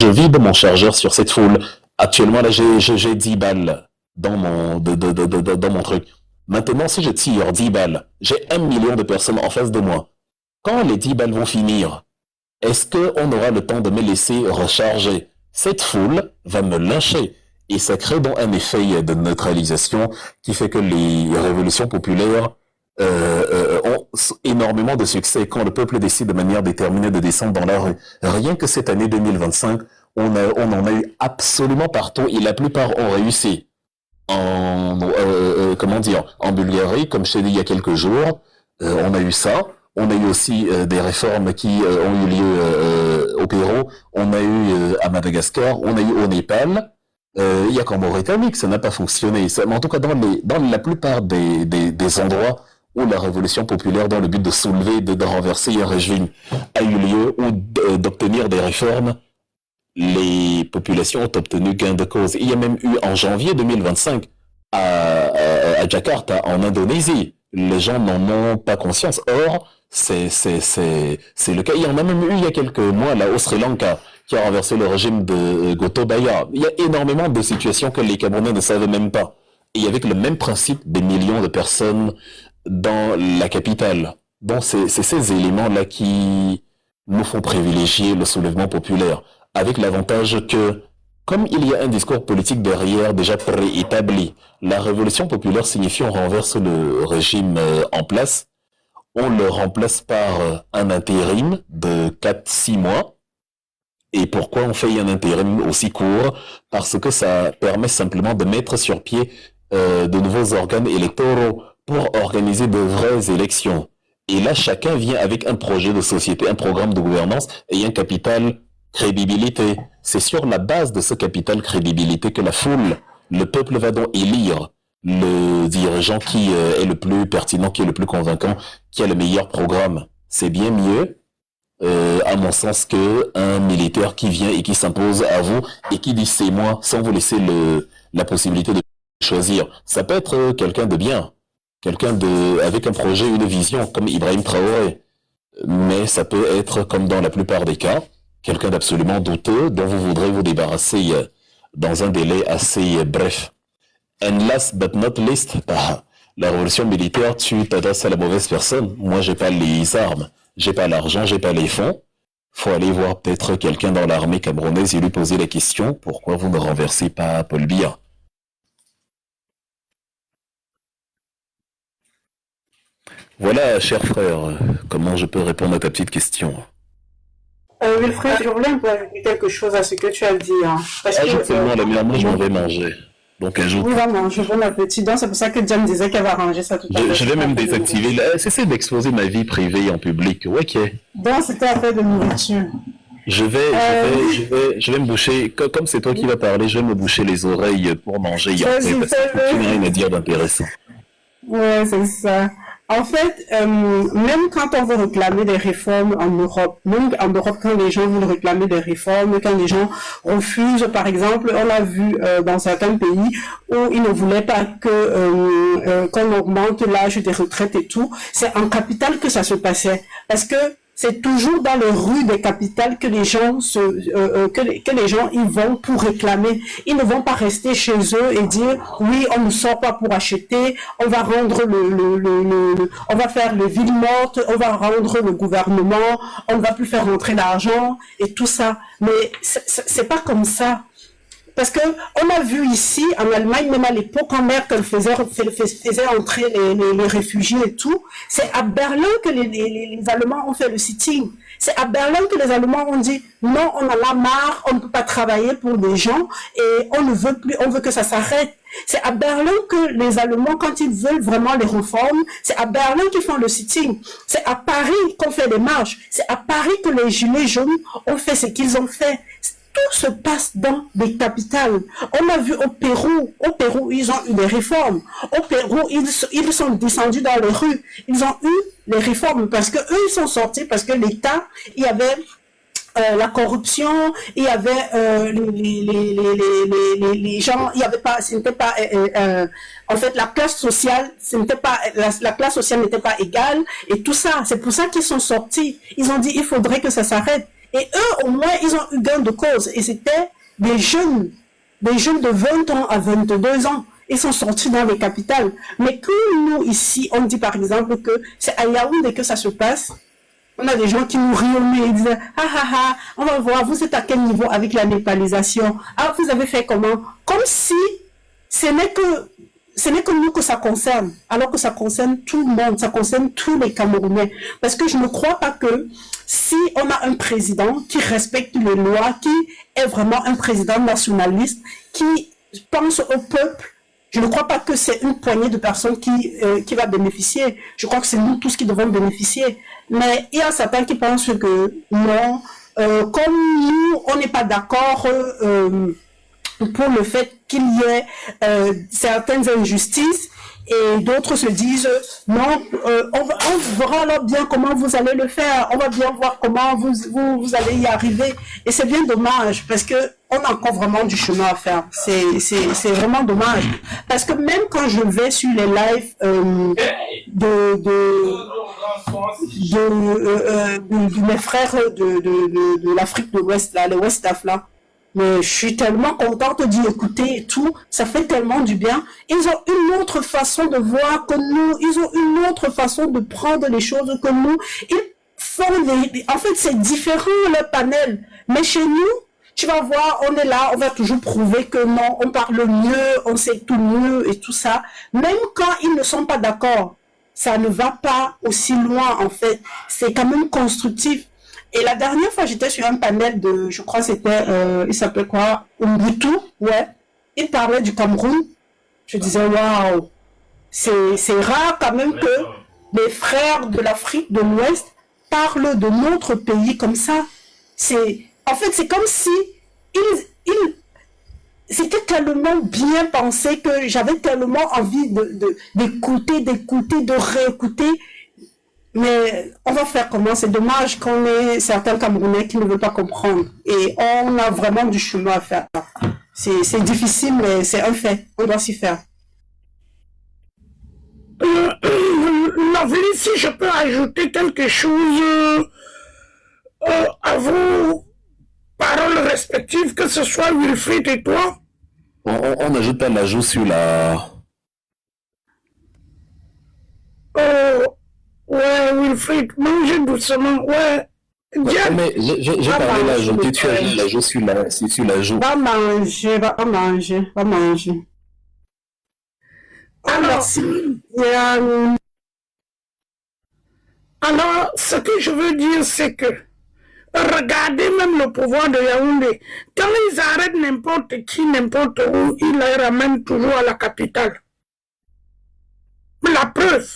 je vide mon chargeur sur cette foule. Actuellement, là, j'ai 10 balles dans dans mon truc. Maintenant, si je tire 10 balles, j'ai 1 million de personnes en face de moi. Quand les 10 balles vont finir, est-ce qu'on aura le temps de me laisser recharger? Cette foule va me lyncher. Et ça crée donc un effet de neutralisation qui fait que les révolutions populaires ont énormément de succès quand le peuple décide de manière déterminée de descendre dans la rue. Rien que cette année 2025, on en a eu absolument partout et la plupart ont réussi. Comment dire, en Bulgarie, comme je t'ai dit il y a quelques jours, on a eu ça. On a eu aussi des réformes qui ont eu lieu au Pérou. On a eu à Madagascar. On a eu au Népal. Il y a qu'en Mauritanie que ça n'a pas fonctionné. Mais en tout cas, dans la plupart des endroits où la révolution populaire, dans le but de soulever, de renverser un régime, a eu lieu, ou d'obtenir des réformes, les populations ont obtenu gain de cause. Il y a même eu en janvier 2025 à Jakarta, en Indonésie. Les gens n'en ont pas conscience. Or, c'est le cas. Il y en a même eu il y a quelques mois là au Sri Lanka qui a renversé le régime de Gotabaya. Il y a énormément de situations que les Camerounais ne savaient même pas. Et avec le même principe des millions de personnes dans la capitale. Donc c'est ces éléments-là qui nous font privilégier le soulèvement populaire, avec l'avantage que, comme il y a un discours politique derrière déjà préétabli, la révolution populaire signifie on renverse le régime en place, on le remplace par un intérim de 4-6 mois. Et pourquoi on fait un intérim aussi court? Parce que ça permet simplement de mettre sur pied de nouveaux organes électoraux pour organiser de vraies élections. Et là, chacun vient avec un projet de société, un programme de gouvernance et un capital crédibilité. C'est sur la base de ce capital crédibilité que la foule, le peuple va donc élire le dirigeant qui est le plus pertinent, qui est le plus convaincant, qui a le meilleur programme. C'est bien mieux, à mon sens, qu'un militaire qui vient et qui s'impose à vous et qui dit c'est moi, sans vous laisser la possibilité de choisir. Ça peut être quelqu'un de bien, avec un projet, une vision, comme Ibrahim Traoré. Mais ça peut être, comme dans la plupart des cas, quelqu'un d'absolument douteux dont vous voudrez vous débarrasser dans un délai assez bref. And last but not least, la révolution militaire, tu t'adresses à la mauvaise personne. Moi, j'ai pas les armes, j'ai pas l'argent, j'ai pas les fonds. Faut aller voir peut-être quelqu'un dans l'armée camerounaise et lui poser la question, pourquoi vous ne renversez pas Paul Biya? Voilà, cher frère, comment je peux répondre à ta petite question? Wilfred, je voulais un peu ajouter quelque chose à ce que tu as dit. Hein, parce Ajoute que, seulement la mienne, moi je m'en vais manger. Donc ajoute. oui, vraiment, je bon appétit. Donc, c'est pour ça que Diane disait qu'elle va ranger ça tout à l'heure. Je vais même désactiver. Cessez d'exposer ma vie privée en public. Ok. Donc, c'était affaire de nourriture. Je vais me boucher. Comme c'est toi qui vas parler, je vais me boucher les oreilles pour manger hier. Parce que tu n'as rien à dire d'intéressant. Ouais, c'est ça. En fait, même quand on veut réclamer des réformes en Europe, même en Europe, quand les gens veulent réclamer des réformes, quand les gens refusent, par exemple, on l'a vu dans certains pays où ils ne voulaient pas qu'on augmente l'âge des retraites et tout, c'est en capitale que ça se passait. Parce que c'est toujours dans les rues des capitales que les gens que les gens y vont pour réclamer. Ils ne vont pas rester chez eux et dire oui, on ne sort pas pour acheter, on va rendre on va faire les villes mortes, on va rendre le gouvernement, on ne va plus faire rentrer l'argent et tout ça. Mais c'est pas comme ça. Parce que on a vu ici, en Allemagne, même à l'époque, quand Merkel faisait entrer les réfugiés et tout, c'est à Berlin que les Allemands ont fait le sitting. C'est à Berlin que les Allemands ont dit non, on en a marre, on ne peut pas travailler pour des gens et on ne veut plus, on veut que ça s'arrête. C'est à Berlin que les Allemands, quand ils veulent vraiment les réformes, c'est à Berlin qu'ils font le sitting. C'est à Paris qu'on fait des marches. C'est à Paris que les Gilets jaunes ont fait ce qu'ils ont fait. Tout se passe dans des capitales. On a vu au Pérou, ils ont eu des réformes. Au Pérou, ils sont descendus dans les rues. Ils ont eu les réformes parce que eux, ils sont sortis parce que l'État, il y avait la corruption, il y avait les gens, il y avait pas, ce n'était pas, en fait, la classe sociale, ce n'était pas, la classe sociale n'était pas égale et tout ça. C'est pour ça qu'ils sont sortis. Ils ont dit, il faudrait que ça s'arrête. Et eux, au moins, ils ont eu gain de cause. Et c'était des jeunes de 20 ans à 22 ans. Ils sont sortis dans les capitales. Mais que nous, ici, on dit par exemple que c'est à Yaoundé que ça se passe. On a des gens qui nous rient au nez et disent « Ah ah ah, on va voir, vous êtes à quel niveau avec la népalisation? Ah, vous avez fait comment ?» Comme si ce n'est que nous que ça concerne, alors que ça concerne tout le monde, ça concerne tous les Camerounais. Parce que je ne crois pas que si on a un président qui respecte les lois, qui est vraiment un président nationaliste, qui pense au peuple, je ne crois pas que c'est une poignée de personnes qui va bénéficier. Je crois que c'est nous tous qui devons bénéficier. Mais il y a certains qui pensent que non, comme nous, on n'est pas d'accord pour le fait qu'il y ait certaines injustices, et d'autres se disent non, on verra alors bien comment vous allez le faire, on va bien voir comment vous allez y arriver. Et c'est bien dommage parce que on a encore vraiment du chemin à faire. C'est vraiment dommage parce que même quand je vais sur les lives de mes frères de l'Afrique de l'Ouest, là, les West Af là, mais je suis tellement contente d'y écouter et tout, ça fait tellement du bien. Ils ont une autre façon de voir que nous, ils ont une autre façon de prendre les choses que nous. Ils font en fait, c'est différent le panel. Mais chez nous, tu vas voir, on est là, on va toujours prouver que non, on parle mieux, on sait tout mieux et tout ça. Même quand ils ne sont pas d'accord, ça ne va pas aussi loin en fait. C'est quand même constructif. Et la dernière fois, j'étais sur un panel de, je crois c'était, il s'appelait quoi, Ubuntu, ouais. Il parlait du Cameroun. Je disais, waouh, c'est rare quand même que les frères de l'Afrique de l'Ouest parlent de notre pays comme ça. En fait, c'est comme si c'était tellement bien pensé que j'avais tellement envie d'écouter, de réécouter. Mais on va faire comment? C'est dommage qu'on ait certains Camerounais qui ne veulent pas comprendre. Et on a vraiment du chemin à faire. C'est difficile, mais c'est un fait. On doit s'y faire. Lovely, si je peux ajouter quelque chose à vos paroles respectives, que ce soit Wilfried et toi. On n'ajoute pas l'ajout sur la... Ouais, Wilfried, mangez doucement, ouais. Ouais, mais j'ai parlé l'ajouter, tu as l'ajout sur l'ajout. Va manger. Alors, merci. Alors, ce que je veux dire, c'est que regardez même le pouvoir de Yaoundé. Quand ils arrêtent n'importe qui, n'importe où, ils les ramènent toujours à la capitale. La preuve,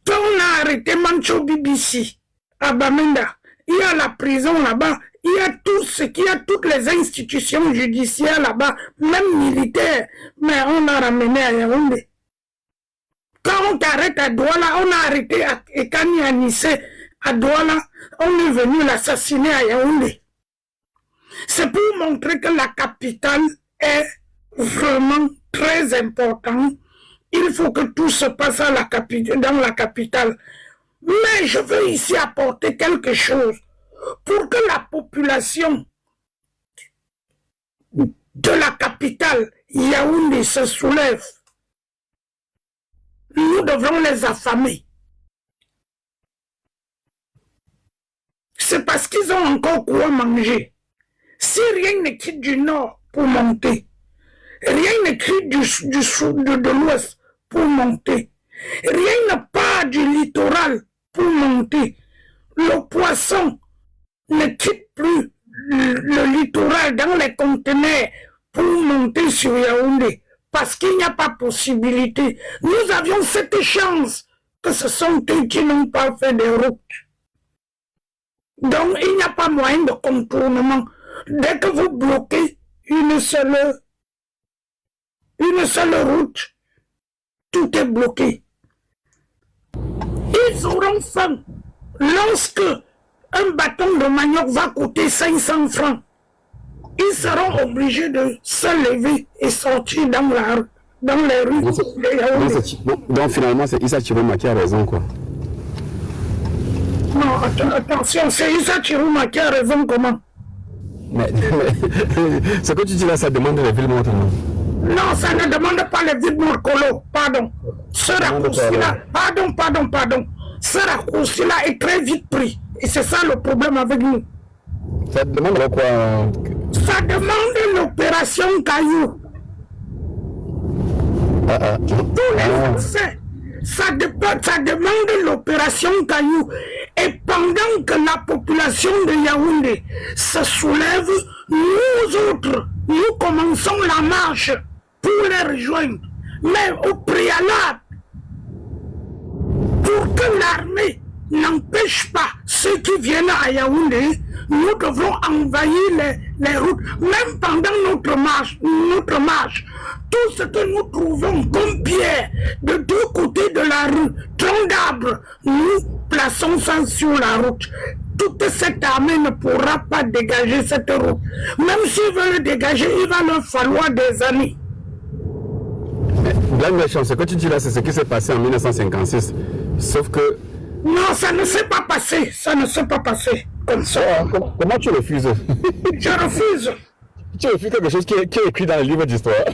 quand on a arrêté Mancho BBC à Bamenda, il y a la prison là-bas, il y a toutes les institutions judiciaires là-bas, même militaires, mais on a ramené à Yaoundé. Quand on t'arrête à Douala, on a arrêté à Ekani à Nice, à Douala, on est venu l'assassiner à Yaoundé. C'est pour montrer que la capitale est vraiment très importante. Il faut que tout se passe dans la capitale. Mais je veux ici apporter quelque chose pour que la population de la capitale, Yaoundé, se soulève. Nous devons les affamer. C'est parce qu'ils ont encore quoi manger. Si rien ne quitte du nord pour monter, rien ne quitte du sud, de l'ouest pour monter, rien ne part du littoral pour monter, le poisson ne quitte plus le littoral dans les conteneurs pour monter sur Yaoundé, parce qu'il n'y a pas possibilité. Nous avions cette chance que ce sont eux qui n'ont pas fait de route. Donc il n'y a pas moyen de contournement. Dès que vous bloquez une seule route, tout est bloqué. Ils auront faim lorsque un bâton de manioc va coûter 500 francs. Ils seront obligés de se lever et sortir dans les rues. Donc finalement, c'est Issa Chiroma qui a raison, quoi. Non, attention, c'est Issa Chiruma qui a raison comment? Mais ce que tu dis là, ça demande les villes montres, non? Non, ça ne demande pas les villes Morcolo, pardon. Ce raccourci-là, pardon. Ce raccourci-là est très vite pris. Et c'est ça le problème avec nous. Ça demande quoi? Ça demande l'opération Caillou. Tous les Français, ça demande l'opération Caillou. Et pendant que la population de Yaoundé se soulève, nous autres, nous commençons la marche pour les rejoindre. Mais au préalable, pour que l'armée n'empêche pas ceux qui viennent à Yaoundé, nous devons envahir les routes, même pendant notre marche, tout ce que nous trouvons comme pierre de deux côtés de la rue, troncs d'arbres, nous plaçons ça sur la route. Toute cette armée ne pourra pas dégager cette route. Même s'ils veulent le dégager, il va leur falloir des années. Blague méchant, ce que tu dis là, c'est ce qui s'est passé en 1956. Sauf que... Non, ça ne s'est pas passé. Ça ne s'est pas passé comme ça. Comment tu refuses? Je refuse. Tu refuses quelque chose qui est écrit dans le livre d'histoire.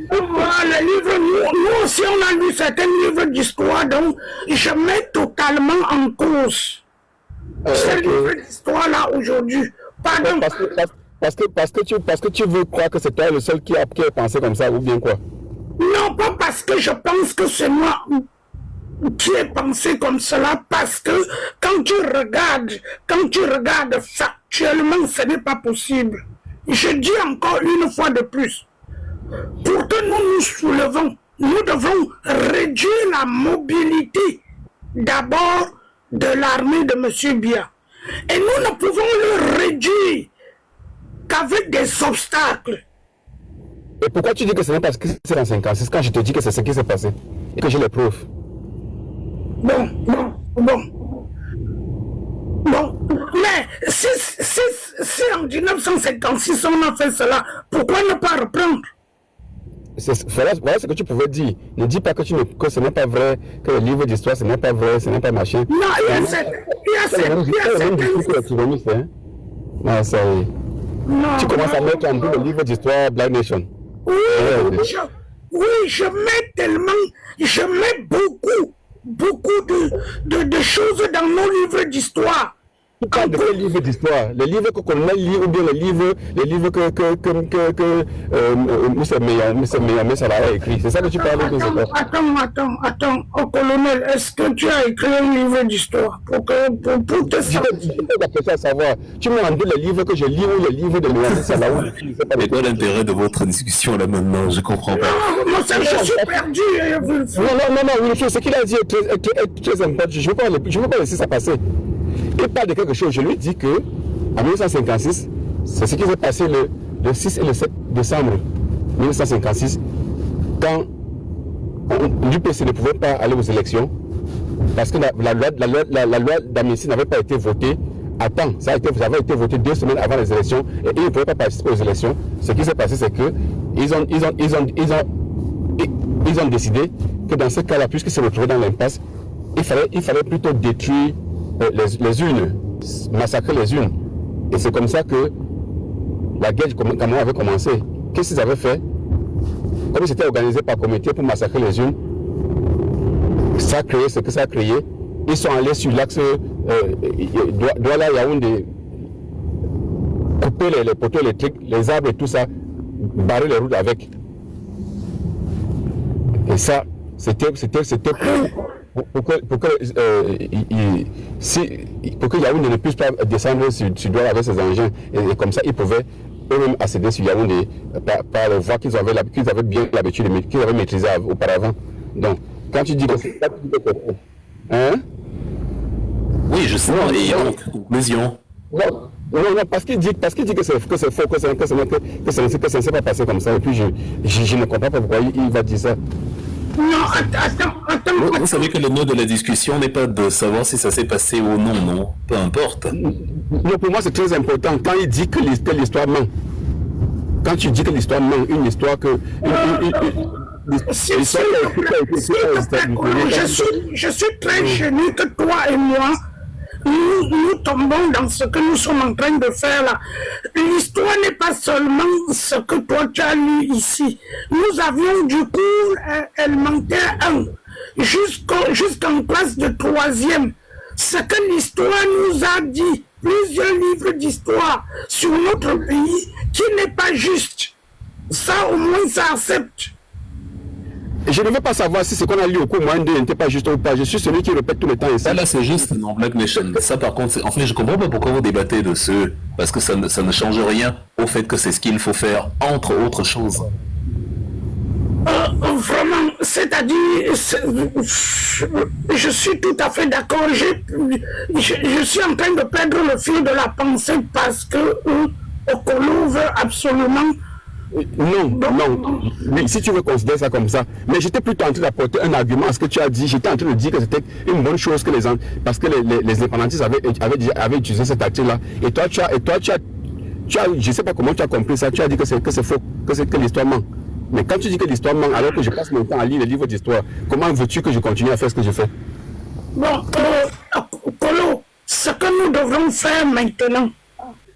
Voilà, le livre, nous aussi on a lu certains livres d'histoire, donc je mets totalement en cause ce livre d'histoire-là aujourd'hui. Pardon. Parce que tu veux croire que c'est toi le seul qui a pensé comme ça, ou bien quoi? Non, pas parce que je pense que c'est moi qui ai pensé comme cela, parce que quand tu regardes factuellement, ce n'est pas possible. Je dis encore une fois de plus, pour que nous nous soulevons, nous devons réduire la mobilité d'abord de l'armée de M. Biya. Et nous ne pouvons le réduire qu'avec des obstacles. Et pourquoi tu dis que ce n'est pas ce qui s'est passé en 56 quand je te dis que c'est ce qui s'est passé et que j'ai les preuves? Bon. Mais si en 1956 on a fait cela, pourquoi ne pas reprendre? Voilà ce que tu pouvais dire. Ne dis pas que ce n'est pas vrai, que le livre d'histoire ce n'est pas vrai, ce n'est pas machin. Non, il y a Non, ça y est. Tu commences à mettre en doute le livre d'histoire Black Nation. Oui, je mets beaucoup de choses dans nos livres d'histoire. Tu parles de quel livre d'histoire? Les livres que qu'on lit ou bien les livres que M. Meya a écrit. C'est ça que tu parles de? Attends, oh, colonel, est-ce que tu as écrit un livre d'histoire pour te savoir? À savoir, tu me demandes les livres que je lis ou les livres de Mohamed Salah. C'est quoi l'intérêt de votre discussion là maintenant? Je comprends pas. Non, je suis perdu. Non, Wilfried, ce qu'il a dit est très important. Je ne veux pas laisser ça passer. Il parle de quelque chose. Je lui dis que en 1956, c'est ce qui s'est passé le 6 et le 7 décembre 1956, quand l'UPC ne pouvait pas aller aux élections parce que la loi d'amnistie n'avait pas été votée à temps. Ça avait été voté 2 semaines avant les élections et ils ne pouvaient pas participer aux élections. Ce qui s'est passé, c'est que ils ont décidé que dans ce cas-là, puisqu'ils se retrouvaient dans l'impasse, il fallait plutôt détruire les urnes, massacrer les urnes. Et c'est comme ça que la guerre du Cameroun avait commencé. Qu'est-ce qu'ils avaient fait? Comme c'était organisé par comité pour massacrer les urnes, ça a créé ce que ça a créé. Ils sont allés sur l'axe Douala-Yaoundé, couper les poteaux électriques, les arbres et tout ça, barrer les routes avec. Et ça, c'était pour que Yaoundé ne puisse pas descendre sur Douala avec ses engins. Et comme ça, ils pouvaient eux-mêmes accéder sur Yaoundé par les voies qu'ils avaient bien l'habitude, qu'ils avaient maîtrisé auparavant. Donc, quand tu dis que c'est ça, tu dis que c'est faux. Hein? Oui, je sais. Et donc, conclusion. Non, parce qu'il dit que c'est faux, que ça ne s'est pas passé comme ça. Et puis, je ne comprends pas pourquoi il va dire ça. Non, attends. Vous savez que le nœud de la discussion n'est pas de savoir si ça s'est passé ou non. Peu importe. Non, pour moi, c'est très important. Quand il dit que l'histoire ment, quand tu dis que l'histoire ment, une histoire que... Je suis très gêné que toi et moi, nous tombons dans ce que nous sommes en train de faire là. L'histoire n'est pas seulement ce que toi tu as lu ici. Nous avions du cours élémentaire 1 jusqu'en classe de 3e. Ce que l'histoire nous a dit, plusieurs livres d'histoire sur notre pays qui n'est pas juste. Ça au moins ça accepte. Je ne veux pas savoir si ce qu'on a lu au cours moyen n'était pas juste ou pas. Je suis celui qui répète tout le temps. Ça, là, c'est juste non Black Nation. Ça, par contre, en fait, je comprends pas pourquoi vous débattez de ce... Parce que ça ne change rien au fait que c'est ce qu'il faut faire, entre autres choses. Vraiment, c'est-à-dire, je suis tout à fait d'accord. Je suis en train de perdre le fil de la pensée parce que Okolo veut absolument... Non. Mais si tu veux considérer ça comme ça, mais j'étais plutôt en train d'apporter un argument à ce que tu as dit. J'étais en train de dire que c'était une bonne chose que parce que les indépendantistes avaient utilisé cette tactique-là. Et toi, tu as, je ne sais pas comment tu as compris ça. Tu as dit que c'est faux, que l'histoire ment. Mais quand tu dis que l'histoire ment, alors que je passe mon temps à lire les livres d'histoire, comment veux-tu que je continue à faire ce que je fais? Bon, Kolo, ce que nous devrons faire maintenant,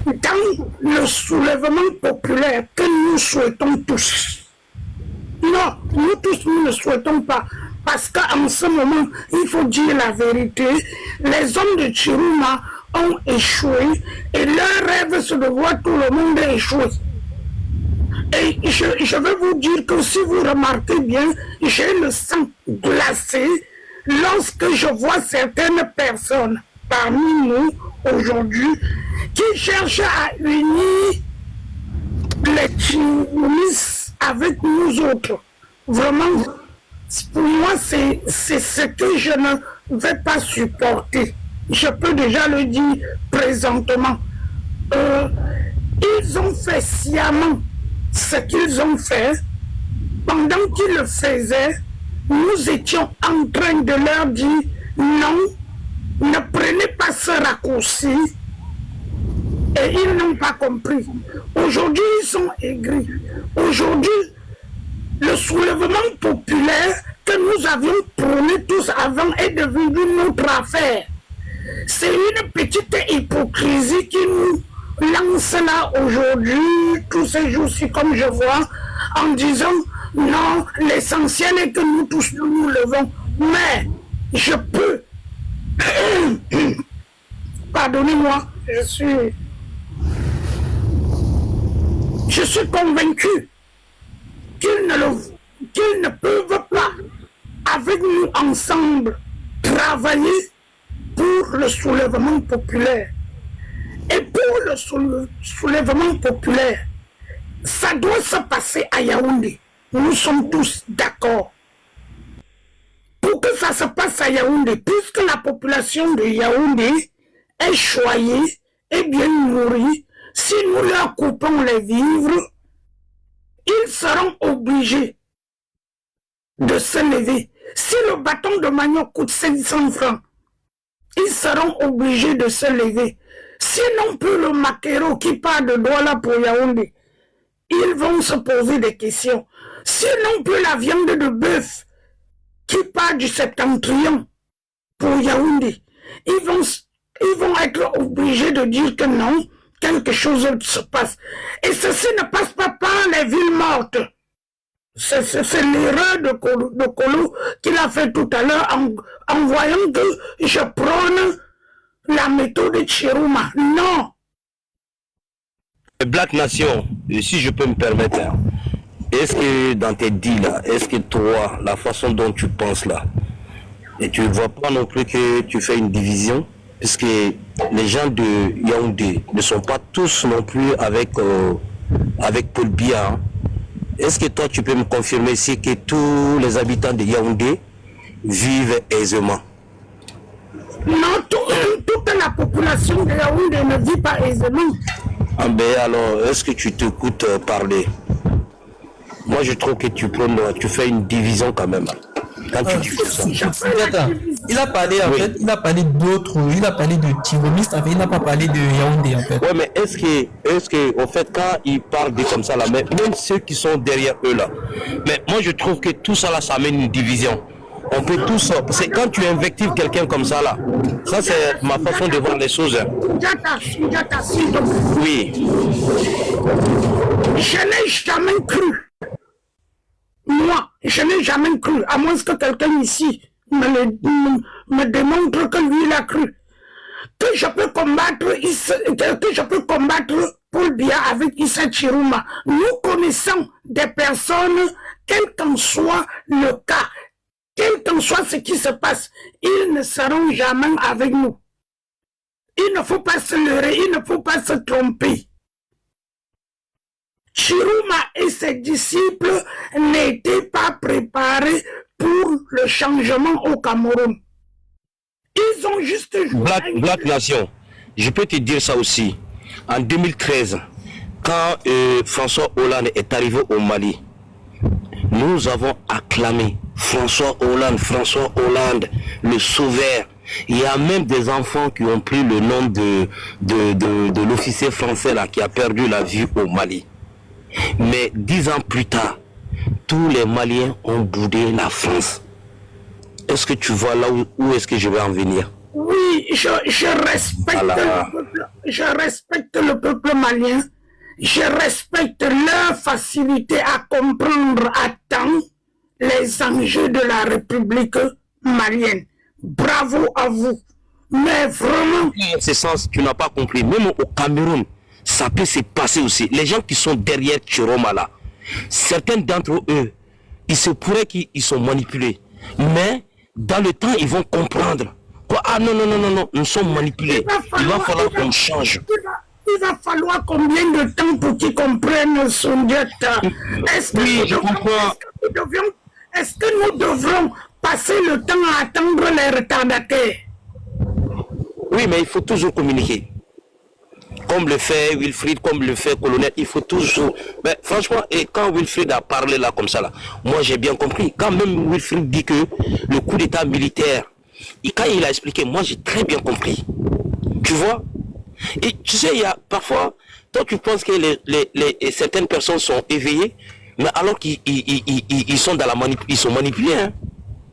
dans le soulèvement populaire que nous souhaitons tous. Non, nous tous, nous ne souhaitons pas. Parce qu'en ce moment, il faut dire la vérité, les hommes de Chiruma ont échoué et leur rêve, c'est de voir tout le monde échouer. Et je veux vous dire que si vous remarquez bien, j'ai le sang glacé lorsque je vois certaines personnes parmi nous aujourd'hui qui cherchent à unir les Chiroumis avec nous autres. Vraiment, pour moi, c'est ce que je ne vais pas supporter. Je peux déjà le dire présentement. Ils ont fait sciemment ce qu'ils ont fait. Pendant qu'ils le faisaient, nous étions en train de leur dire non, ne prenez pas ce raccourci. Et ils n'ont pas compris. Aujourd'hui, ils sont aigris. Aujourd'hui, le soulèvement populaire que nous avions prôné tous avant est devenu notre affaire. C'est une petite hypocrisie qui nous lance là aujourd'hui, tous ces jours-ci, comme je vois, en disant non, l'essentiel est que nous tous nous levons. Mais je peux, pardonnez-moi, je suis convaincu qu'ils ne peuvent pas, avec nous ensemble, travailler pour le soulèvement populaire. Et pour le soulèvement populaire, ça doit se passer à Yaoundé. Nous sommes tous d'accord. Pour que ça se passe à Yaoundé, puisque la population de Yaoundé est choyée et bien nourrie, si nous leur coupons les vivres, ils seront obligés de se lever. Si le bâton de manioc coûte 500 francs, ils seront obligés de se lever. Sinon, pour le maquereau qui part de Douala pour Yaoundé, ils vont se poser des questions. Sinon, pour la viande de bœuf qui part du Septentrion pour Yaoundé, ils vont être obligés de dire que non, quelque chose se passe. Et ceci ne passe pas par les villes mortes. C'est l'erreur de Kolo qu'il a fait tout à l'heure en voyant que je prône la méthode de Chiruma. Non. Black Nation, si je peux me permettre, est-ce que dans tes dits là, est-ce que toi, la façon dont tu penses là, et tu ne vois pas non plus que tu fais une division, puisque les gens de Yaoundé ne sont pas tous non plus avec Paul Biya. Hein. Est-ce que toi tu peux me confirmer ici que tous les habitants de Yaoundé vivent aisément? Non, toute la population de Yaoundé ne vit pas aisément. Ah ben alors, est-ce que tu t'écoutes parler? Moi je trouve que tu fais une division quand même. Quand tu dis ça. Il a parlé en fait, il a parlé d'autres, il a parlé de Chiromistes, en fait, il n'a pas parlé de Yaoundé en fait. Ouais, mais est-ce que en fait quand il parle de comme ça là, même ceux qui sont derrière eux là, mais moi je trouve que tout ça là ça amène une division. On peut tous... C'est quand tu invectives quelqu'un comme ça, là. Ça, c'est ma façon de voir les choses. Oui. Je n'ai jamais cru. Moi, je n'ai jamais cru, à moins que quelqu'un ici me démontre que lui, il a cru. Que je peux combattre Paul Biya avec Issa Chiruma. Nous connaissons des personnes, quel qu'en soit le cas, quel qu'en soit ce qui se passe, ils ne seront jamais avec nous. Il ne faut pas se leurrer, il ne faut pas se tromper. Chiruma et ses disciples n'étaient pas préparés pour le changement au Cameroun. Ils ont juste joué. Black Nation, je peux te dire ça aussi. En 2013, quand François Hollande est arrivé au Mali, nous avons acclamé François Hollande, le sauveur. Il y a même des enfants qui ont pris le nom de l'officier français là, qui a perdu la vie au Mali. Mais 10 ans plus tard, tous les Maliens ont boudé la France. Est-ce que tu vois là où est-ce que je vais en venir? Oui, je respecte le peuple malien. Je respecte leur facilité à comprendre à temps les enjeux de la République malienne. Bravo à vous. Mais vraiment... En ce sens, tu n'as pas compris. Même au Cameroun, ça peut se passer aussi. Les gens qui sont derrière Chiroma là, certains d'entre eux, il se pourrait qu'ils sont manipulés. Mais dans le temps, ils vont comprendre. Quoi? Ah non, nous sommes manipulés. Il va falloir qu'on change. Il va falloir combien de temps pour qu'ils comprennent Sundiata? Oui, je comprends. Est-ce que nous devrons passer le temps à attendre les retardataires? Oui, mais il faut toujours communiquer. Comme le fait Wilfried, comme le fait Colonel, il faut toujours... Mais franchement, et quand Wilfried a parlé là comme ça, là, moi j'ai bien compris. Quand même Wilfried dit que le coup d'état militaire, et quand il a expliqué, moi j'ai très bien compris. Tu vois? Et tu sais, il y a parfois, toi tu penses que certaines personnes sont éveillées, mais alors qu'ils sont dans la ils sont manipulés. Hein?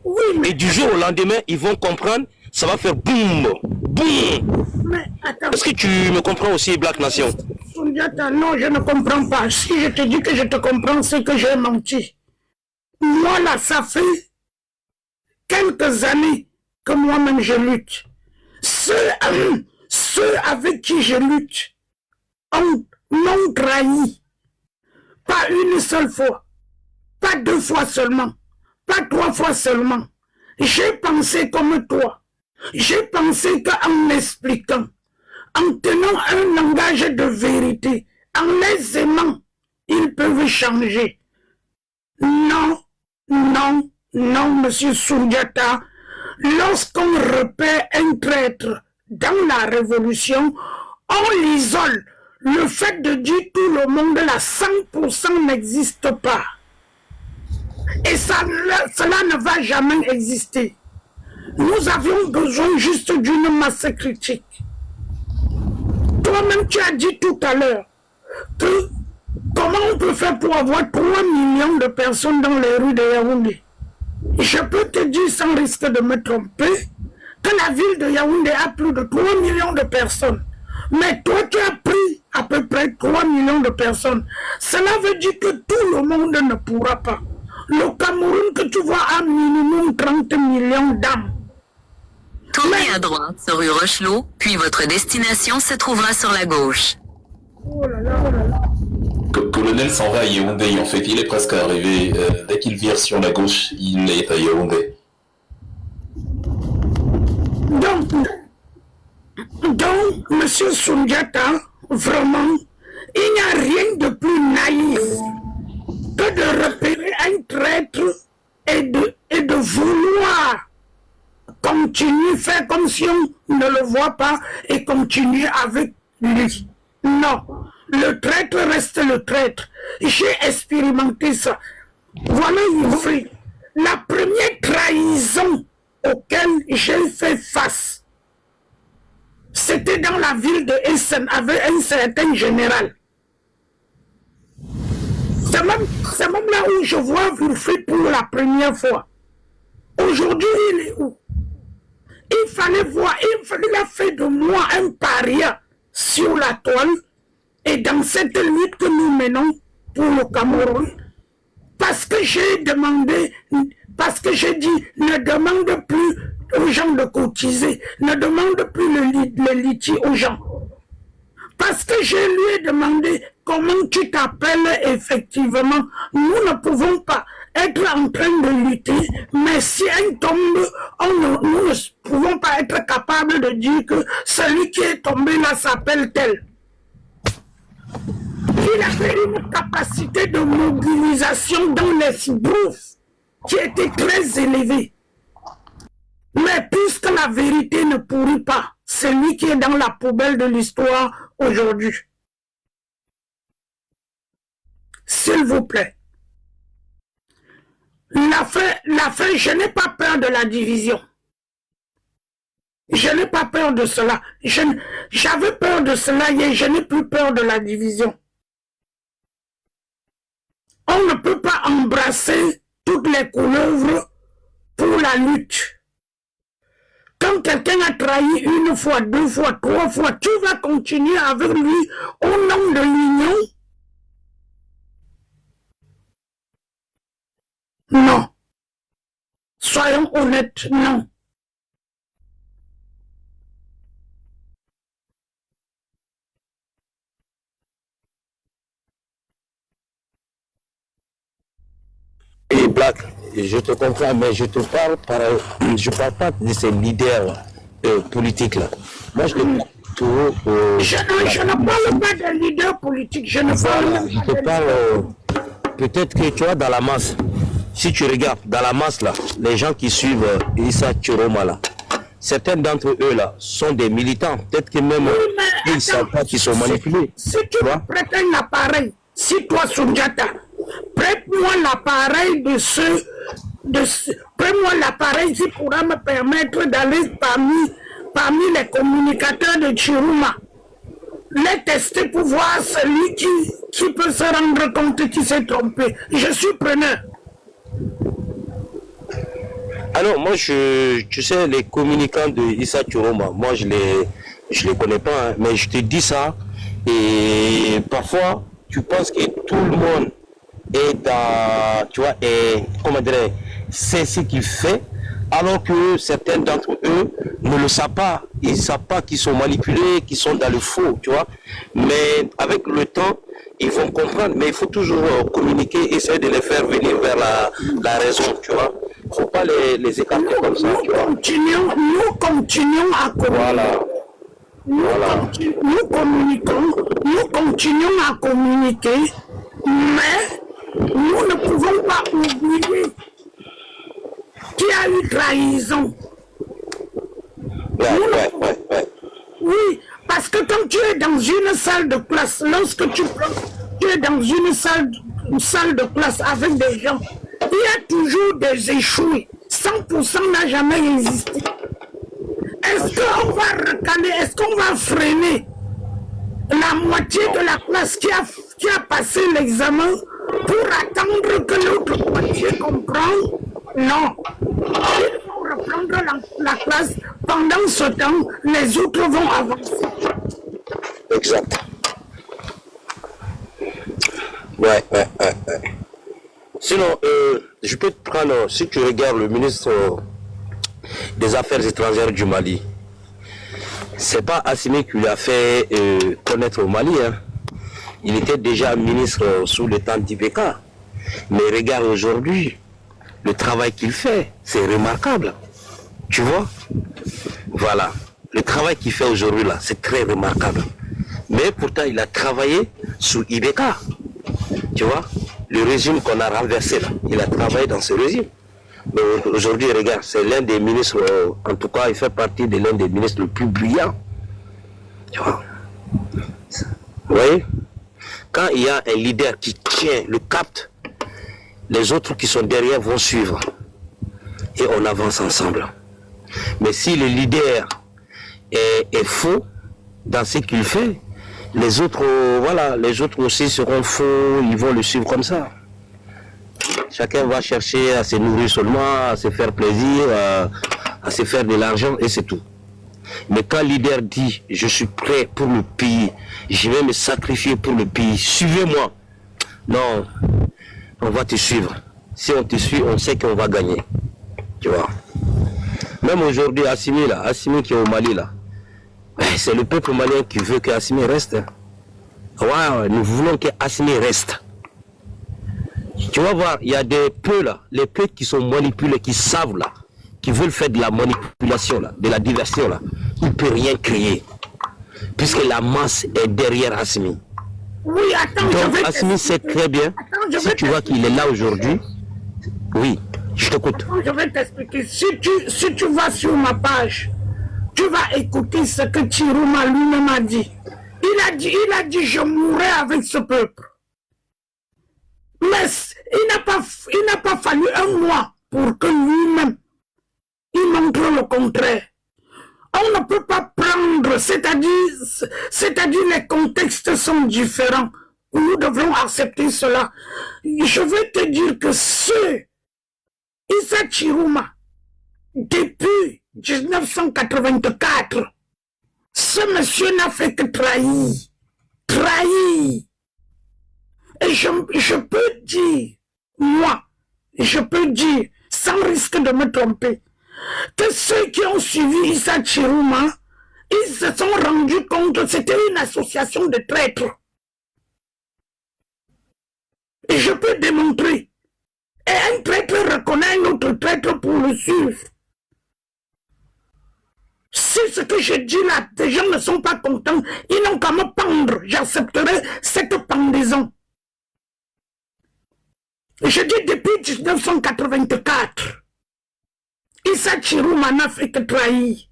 Oui, mais... Et du jour au lendemain, ils vont comprendre, ça va faire boum, boum. Est-ce que tu me comprends aussi, Black Nation? Non, je ne comprends pas. Si je te dis que je te comprends, c'est que j'ai menti. Moi là, ça fait quelques années que moi-même je lutte. Ceux avec qui je lutte m'ont trahi. Pas une seule fois, pas 2 fois seulement, pas 3 fois seulement. J'ai pensé comme toi. J'ai pensé qu'en expliquant, en tenant un langage de vérité, en les aimant, ils peuvent changer. Non, monsieur Sundiata, lorsqu'on repère un traître dans la révolution, on l'isole. Le fait de dire tout le monde là, 100% n'existe pas. Et cela ne va jamais exister. Nous avions besoin juste d'une masse critique. Toi-même, tu as dit tout à l'heure que comment on peut faire pour avoir 3 millions de personnes dans les rues de Yaoundé. Je peux te dire sans risque de me tromper que la ville de Yaoundé a plus de 3 millions de personnes. Mais toi, tu as pris à peu près 3 millions de personnes. Cela veut dire que tout le monde ne pourra pas. Le Cameroun que tu vois a minimum 30 millions d'âmes. Tournez à droite sur rue Rochelot, puis votre destination se trouvera sur la gauche. Oh là là, oh là là. Colonel s'en va à Yaoundé, en fait, il est presque arrivé. Dès qu'il vire sur la gauche, il est à Yaoundé. Donc, monsieur Sundiata, vraiment, il n'y a rien de plus naïf que de repérer un traître et de vouloir continuer, faire comme si on ne le voit pas et continuer avec lui. Non, le traître reste le traître. J'ai expérimenté ça. Voilà Wilfried, la première trahison auquel j'ai fait face. C'était dans la ville de Essen avec un certain général. C'est même là où je vois Wilfried pour la première fois. Aujourd'hui, il est où? Il fallait voir, il a fait de moi un paria sur la toile et dans cette lutte que nous menons pour le Cameroun, parce que j'ai demandé, parce que j'ai dit, ne demande plus aux gens de cotiser, ne demande plus le litige aux gens. Parce que je lui ai demandé comment tu t'appelles effectivement. Nous ne pouvons pas être en train de lutter, mais si un tombe, nous ne pouvons pas être capables de dire que celui qui est tombé là s'appelle tel. Il avait une capacité de mobilisation dans les brouffes qui était très élevée. Mais puisque la vérité ne pourrit pas, c'est lui qui est dans la poubelle de l'histoire aujourd'hui. S'il vous plaît. La fin, je n'ai pas peur de la division. Je n'ai pas peur de cela. J'avais peur de cela et je n'ai plus peur de la division. On ne peut pas embrasser toutes les couleuvres pour la lutte. Quand quelqu'un a trahi une fois, deux fois, trois fois, tu vas continuer avec lui au nom de l'union? Non. Soyons honnêtes, non. Et Black, je te comprends, mais je te parle je parle pas de ces leaders politiques là. Moi, je te parle plutôt. Je ne parle pas des leaders politiques. Je ne parle peut-être que tu vois dans la masse. Si tu regardes dans la masse là, les gens qui suivent Issa Chiroma là, certains d'entre eux là sont des militants. Peut-être que même ils ne savent pas qu'ils sont manipulés. Si tu me prêtes un appareil, si toi Soundiata, prête-moi l'appareil prête-moi l'appareil qui pourra me permettre d'aller parmi les communicateurs de Chiroma, les tester pour voir celui qui peut se rendre compte qu'il s'est trompé. Je suis preneur. Alors moi tu sais les communicants de Issa Chiroma, moi je les connais pas, hein, mais je te dis ça et parfois tu penses que tout le monde est dans, tu vois, comment dirais, c'est ce qu'il fait, alors que certains d'entre eux ne le savent pas, ils ne savent pas qu'ils sont manipulés, qu'ils sont dans le faux, tu vois, mais avec le temps ils vont comprendre, mais il faut toujours communiquer, essayer de les faire venir vers la raison, tu vois. Il ne faut pas les écarter comme ça, tu vois. Nous continuons à communiquer. Voilà. Nous continuons à communiquer, mais nous ne pouvons pas oublier qu'il y a eu trahison. Ouais. Oui, parce que quand tu es dans une salle de classe, lorsque tu es dans une salle de classe avec des gens, il y a toujours des échoués. 100% n'a jamais existé. Est-ce qu'on va recaler, est-ce qu'on va freiner la moitié de la classe qui a passé l'examen pour attendre que l'autre moitié comprenne? Non. Ils vont reprendre la classe. Pendant ce temps, les autres vont avancer. Exact. Ouais. Sinon, je peux te prendre, si tu regardes le ministre des Affaires étrangères du Mali, c'est pas Assimi qui lui a fait connaître au Mali. Hein. Il était déjà ministre sous le temps d'IBK. Mais regarde aujourd'hui, le travail qu'il fait, c'est remarquable. Tu vois? Voilà. Le travail qu'il fait aujourd'hui là, c'est très remarquable. Mais pourtant, il a travaillé sous IBK. Tu vois? Le régime qu'on a renversé là, il a travaillé dans ce régime. Mais aujourd'hui, regarde, c'est l'un des ministres, en tout cas, il fait partie de l'un des ministres le plus brillants. Tu vois? Vous voyez? Quand il y a un leader qui tient le cap, les autres qui sont derrière vont suivre. Et on avance ensemble. Mais si le leader est faux dans ce qu'il fait, les autres, voilà, les autres aussi seront faux, ils vont le suivre comme ça. Chacun va chercher à se nourrir seulement, à se faire plaisir, à se faire de l'argent et c'est tout. Mais quand le leader dit « je suis prêt pour le pays, je vais me sacrifier pour le pays, suivez-moi », non, on va te suivre. Si on te suit, on sait qu'on va gagner. Tu vois. Même aujourd'hui, Assimi qui est au Mali, là, c'est le peuple malien qui veut qu'Assimi reste. Ouais, nous voulons qu'Assimi reste. Tu vas voir, il y a des peuples là, les peuples qui sont manipulés, qui savent là, qui veulent faire de la manipulation là, de la diversion là. Il ne peut rien créer, puisque la masse est derrière Assimi. Oui, attends, donc Assimi sait très bien, si tu vois qu'il est là aujourd'hui, oui, je t'écoute. Je vais t'expliquer. Si tu vas sur ma page, tu vas écouter ce que Chirouma lui-même a dit. Il a dit, je mourrai avec ce peuple. Mais il n'a pas fallu un mois pour que lui-même, il montre le contraire. On ne peut pas prendre, c'est-à-dire les contextes sont différents. Nous devons accepter cela. Je vais te dire que Issa Chirouma, depuis 1984, ce monsieur n'a fait que trahir. Trahir. Et je peux dire, moi, je peux dire, sans risque de me tromper, que ceux qui ont suivi Issa Chirouma, ils se sont rendus compte que c'était une association de traîtres. Et je peux démontrer. Et un traître reconnaît un autre traître pour le suivre. Si ce que je dis là, des gens ne sont pas contents, ils n'ont qu'à me pendre. J'accepterai cette pendaison. Je dis depuis 1984, Issa Chirouma n'a fait que trahir.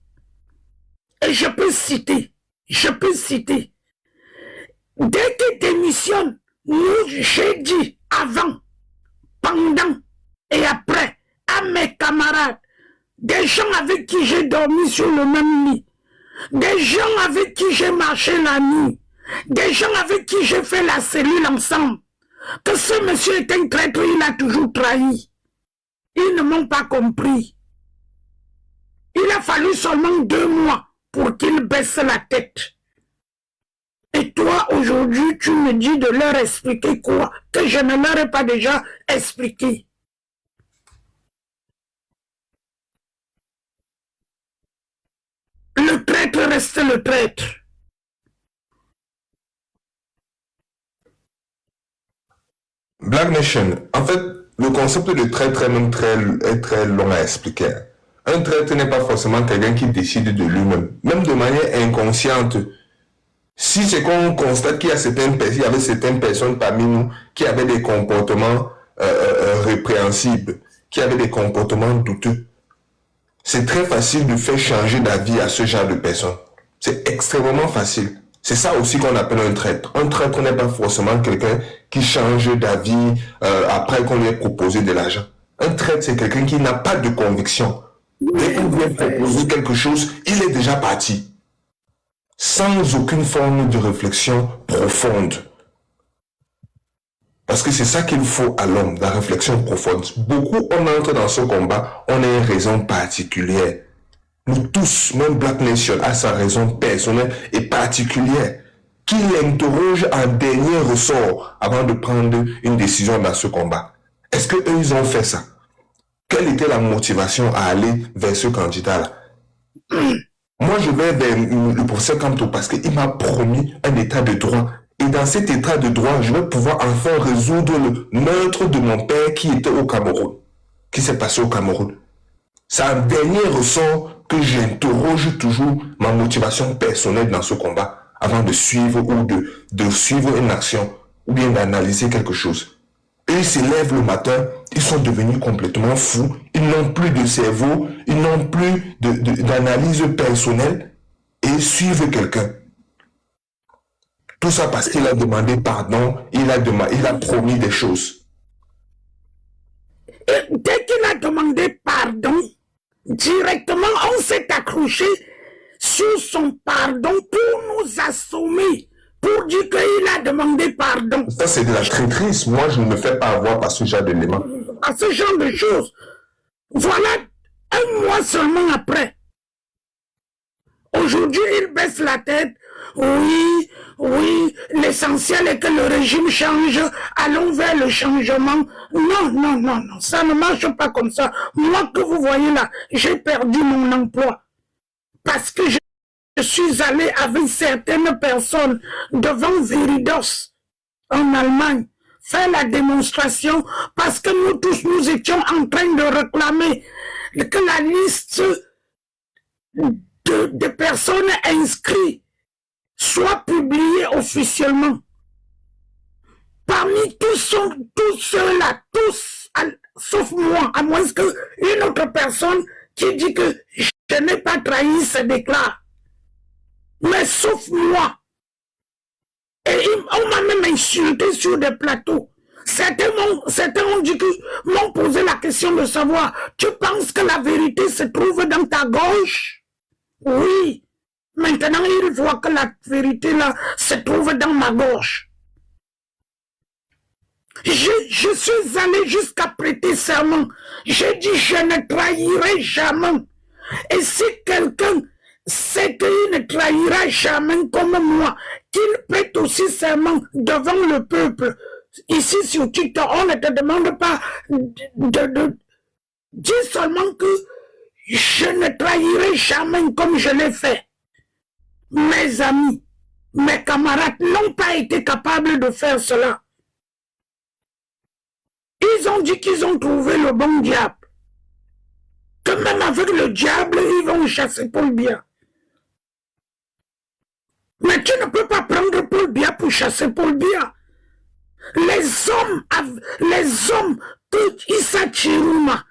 Et je peux citer. Dès qu'il démissionne, j'ai dit avant, pendant et après à mes camarades, des gens avec qui j'ai dormi sur le même lit, des gens avec qui j'ai marché la nuit, des gens avec qui j'ai fait la cellule ensemble, que ce monsieur est un traître, il a toujours trahi. Ils ne m'ont pas compris. Il a fallu seulement 2 mois pour qu'ils baissent la tête. Et toi, aujourd'hui, tu me dis de leur expliquer quoi? Que je ne leur ai pas déjà expliqué. Le traître reste le traître. Black Nation, en fait, le concept de traître est très long à expliquer. Un traître n'est pas forcément quelqu'un qui décide de lui-même, même de manière inconsciente. Si c'est qu'on constate qu'il y avait certaines personnes parmi nous qui avaient des comportements répréhensibles, qui avaient des comportements douteux, c'est très facile de faire changer d'avis à ce genre de personnes. C'est extrêmement facile. C'est ça aussi qu'on appelle un traître. Un traître n'est pas forcément quelqu'un qui change d'avis après qu'on lui ait proposé de l'argent. Un traître, c'est quelqu'un qui n'a pas de conviction. Dès qu'on lui a proposé quelque chose, il est déjà parti. Sans aucune forme de réflexion profonde. Parce que c'est ça qu'il faut à l'homme, la réflexion profonde. Beaucoup, on entre dans ce combat, on a une raison particulière. Nous tous, même Black Nation, a sa raison personnelle et particulière, qui l'interroge en dernier ressort avant de prendre une décision dans ce combat. Est-ce qu'eux, ils ont fait ça? Quelle était la motivation à aller vers ce candidat-là? Moi, je vais vers le professeur Kamto parce qu'il m'a promis un état de droit. Et dans cet état de droit, je vais pouvoir enfin résoudre le meurtre de mon père qui était au Cameroun, qui s'est passé au Cameroun. C'est un dernier ressort que j'interroge toujours ma motivation personnelle dans ce combat avant de suivre ou de suivre une action ou bien d'analyser quelque chose. Eux, ils se lèvent le matin, ils sont devenus complètement fous, ils n'ont plus de cerveau, ils n'ont plus d'analyse personnelle et ils suivent quelqu'un. Tout ça parce qu'il a demandé pardon, il a promis des choses. Et dès qu'il a demandé pardon, directement on s'est accroché sur son pardon pour nous assommer, pour dire qu'il a demandé pardon. Ça, c'est de la traîtrise. Moi, je ne me fais pas avoir par ce genre d'éléments. À ce genre de choses. Voilà, un mois seulement après. Aujourd'hui, il baisse la tête. Oui, oui, l'essentiel est que le régime change. Allons vers le changement. Non, non, non, non, ça ne marche pas comme ça. Moi que vous voyez là, j'ai perdu mon emploi. Parce que je suis allé avec certaines personnes devant Veridos en Allemagne faire la démonstration parce que nous tous, nous étions en train de réclamer que la liste de personnes inscrites soit publiée officiellement. Parmi tous ceux-là, tous, sauf moi, à moins qu'une autre personne qui dit que je n'ai pas trahi se déclare. Mais sauf moi. Et on m'a même insulté sur des plateaux. Certains ont dit que m'ont posé la question de savoir, tu penses que la vérité se trouve dans ta gauche? Oui. Maintenant, ils voient que la vérité là se trouve dans ma gauche. Je suis allé jusqu'à prêter serment. J'ai dit, je ne trahirai jamais. Et si quelqu'un sait qu'il ne trahira jamais comme moi, qu'il prête aussi serment devant le peuple. Ici sur TikTok, on ne te demande pas de dire seulement que je ne trahirai jamais comme je l'ai fait. Mes amis, mes camarades n'ont pas été capables de faire cela. Ils ont dit qu'ils ont trouvé le bon diable. Que même avec le diable, ils vont chasser Paul Biya. Mais tu ne peux pas prendre Paul Biya pour chasser Paul Biya. Les hommes que Issa Chiruma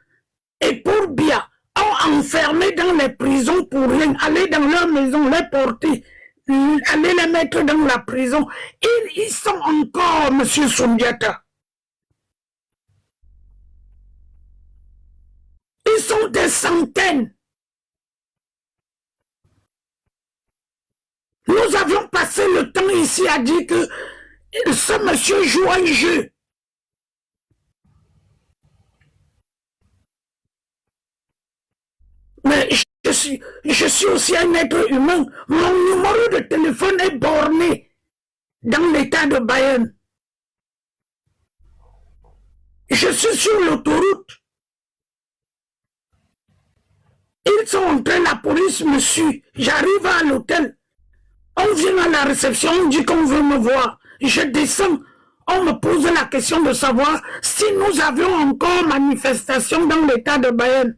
et Paul Biya ont enfermés dans les prisons pour rien, aller dans leur maison, les porter, aller les mettre dans la prison. Ils sont encore, M. Soundiata. Ils sont des centaines. Nous avions passé le temps ici à dire que ce monsieur joue un jeu. Mais je suis aussi un être humain. Mon numéro de téléphone est borné dans l'état de Bayern. Je suis sur l'autoroute. Ils sont entrés, la police me suit. J'arrive à l'hôtel. On vient à la réception, on dit qu'on veut me voir. Je descends. On me pose la question de savoir si nous avions encore manifestation dans l'état de Bayern.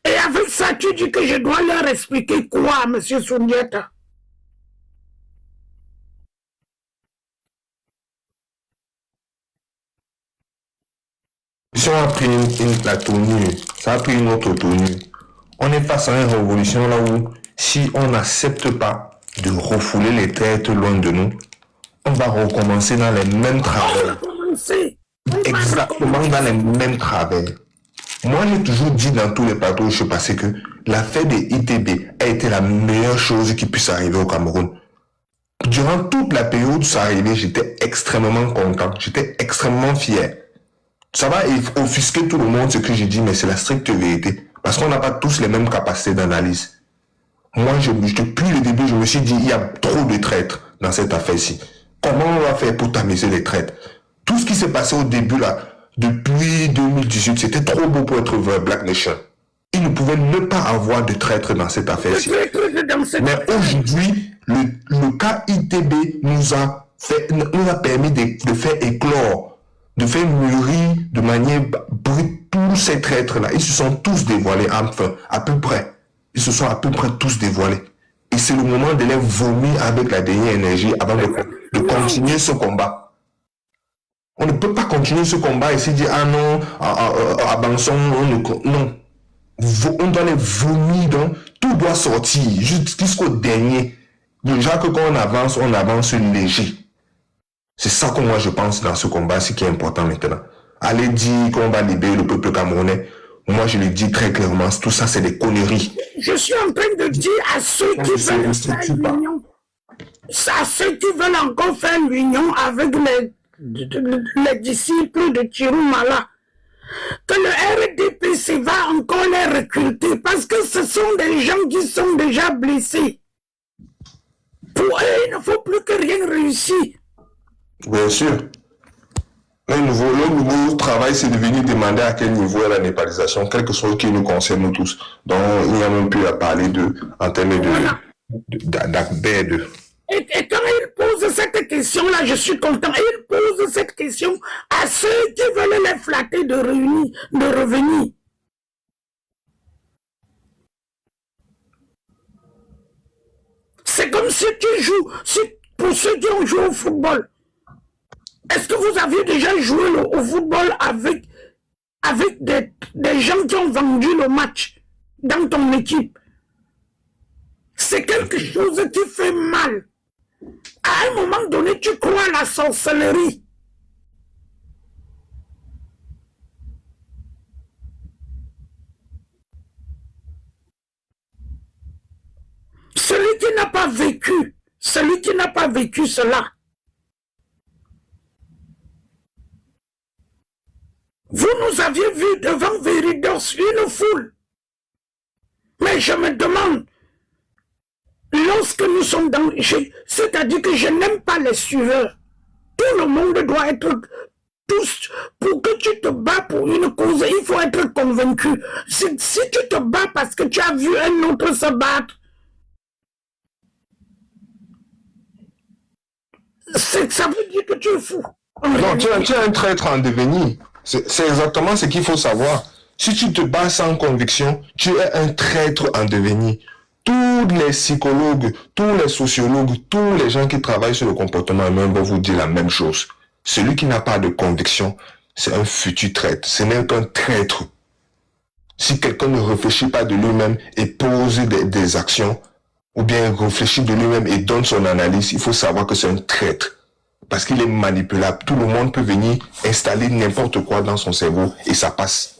Et avec ça, tu dis que je dois leur expliquer quoi, M. Soundiata? Si on a pris la tenue, ça a pris une autre tenue. On est face à une révolution là où, si on n'accepte pas de refouler les têtes loin de nous, on va recommencer dans les mêmes travers. Exactement dans les mêmes travers. Moi, j'ai toujours dit dans tous les plateaux où je suis passé que l'affaire des ITB a été la meilleure chose qui puisse arriver au Cameroun. Durant toute la période où ça arrivait, j'étais extrêmement content, j'étais extrêmement fier. Ça va offusquer tout le monde ce que j'ai dit, mais c'est la stricte vérité. Parce qu'on n'a pas tous les mêmes capacités d'analyse. Moi, depuis le début, je me suis dit, il y a trop de traîtres dans cette affaire-ci. Comment on va faire pour tamiser les traîtres? Tout ce qui s'est passé au début, là, depuis 2018, c'était trop beau pour être vrai, Black Nation. Il ne pouvait ne pas avoir de traîtres dans cette affaire-ci. Mais aujourd'hui, le cas ITB nous a permis de faire éclore, de faire mûrir de manière brute tous ces traîtres-là. Ils se sont tous dévoilés, enfin, à peu près. Ils se sont à peu près tous dévoilés. Et c'est le moment de les vomir avec la dernière énergie avant de continuer ce combat. On ne peut pas continuer ce combat et se dire, ah non, avançons, non. On doit les vomir, donc tout doit sortir jusqu'au dernier. Déjà que quand on avance léger. C'est ça que moi je pense dans ce combat, ce qui est important maintenant. Allez dire qu'on va libérer le peuple camerounais. Moi, je le dis très clairement, tout ça, c'est des conneries. Je suis en train de dire à ceux qui veulent faire l'union, à ceux qui veulent encore faire l'union avec les disciples de Chirumala, que le RDPC va encore les recruter parce que ce sont des gens qui sont déjà blessés. Pour eux, il ne faut plus que rien réussisse. Bien sûr. Le nouveau travail, c'est de venir demander à quel niveau est la népalisation, quelque chose qui nous concerne nous tous. Donc, il n'y a même plus à parler en termes d'aide. Et quand il pose cette question-là, je suis content. Il pose cette question à ceux qui veulent les flatter de revenir. C'est comme si tu joues, pour ceux qui ont joué au football. Est-ce que vous aviez déjà joué au football avec des gens qui ont vendu le match dans ton équipe? C'est quelque chose qui fait mal. À un moment donné, tu crois à la sorcellerie. Celui qui n'a pas vécu cela, vous nous aviez vu devant Veridos une foule. Mais je me demande, lorsque nous sommes dans... C'est-à-dire que je n'aime pas les suiveurs. Tout le monde doit être... Tous, pour que tu te bats pour une cause, il faut être convaincu. Si tu te bats parce que tu as vu un autre se battre, ça veut dire que tu es fou. Non, tu es un traître en devenir. C'est exactement ce qu'il faut savoir. Si tu te bats sans conviction, tu es un traître en devenir. Tous les psychologues, tous les sociologues, tous les gens qui travaillent sur le comportement humain vont vous dire la même chose. Celui qui n'a pas de conviction, c'est un futur traître. Ce n'est qu'un traître. Si quelqu'un ne réfléchit pas de lui-même et pose des actions, ou bien réfléchit de lui-même et donne son analyse, il faut savoir que c'est un traître. Parce qu'il est manipulable. Tout le monde peut venir installer n'importe quoi dans son cerveau et ça passe.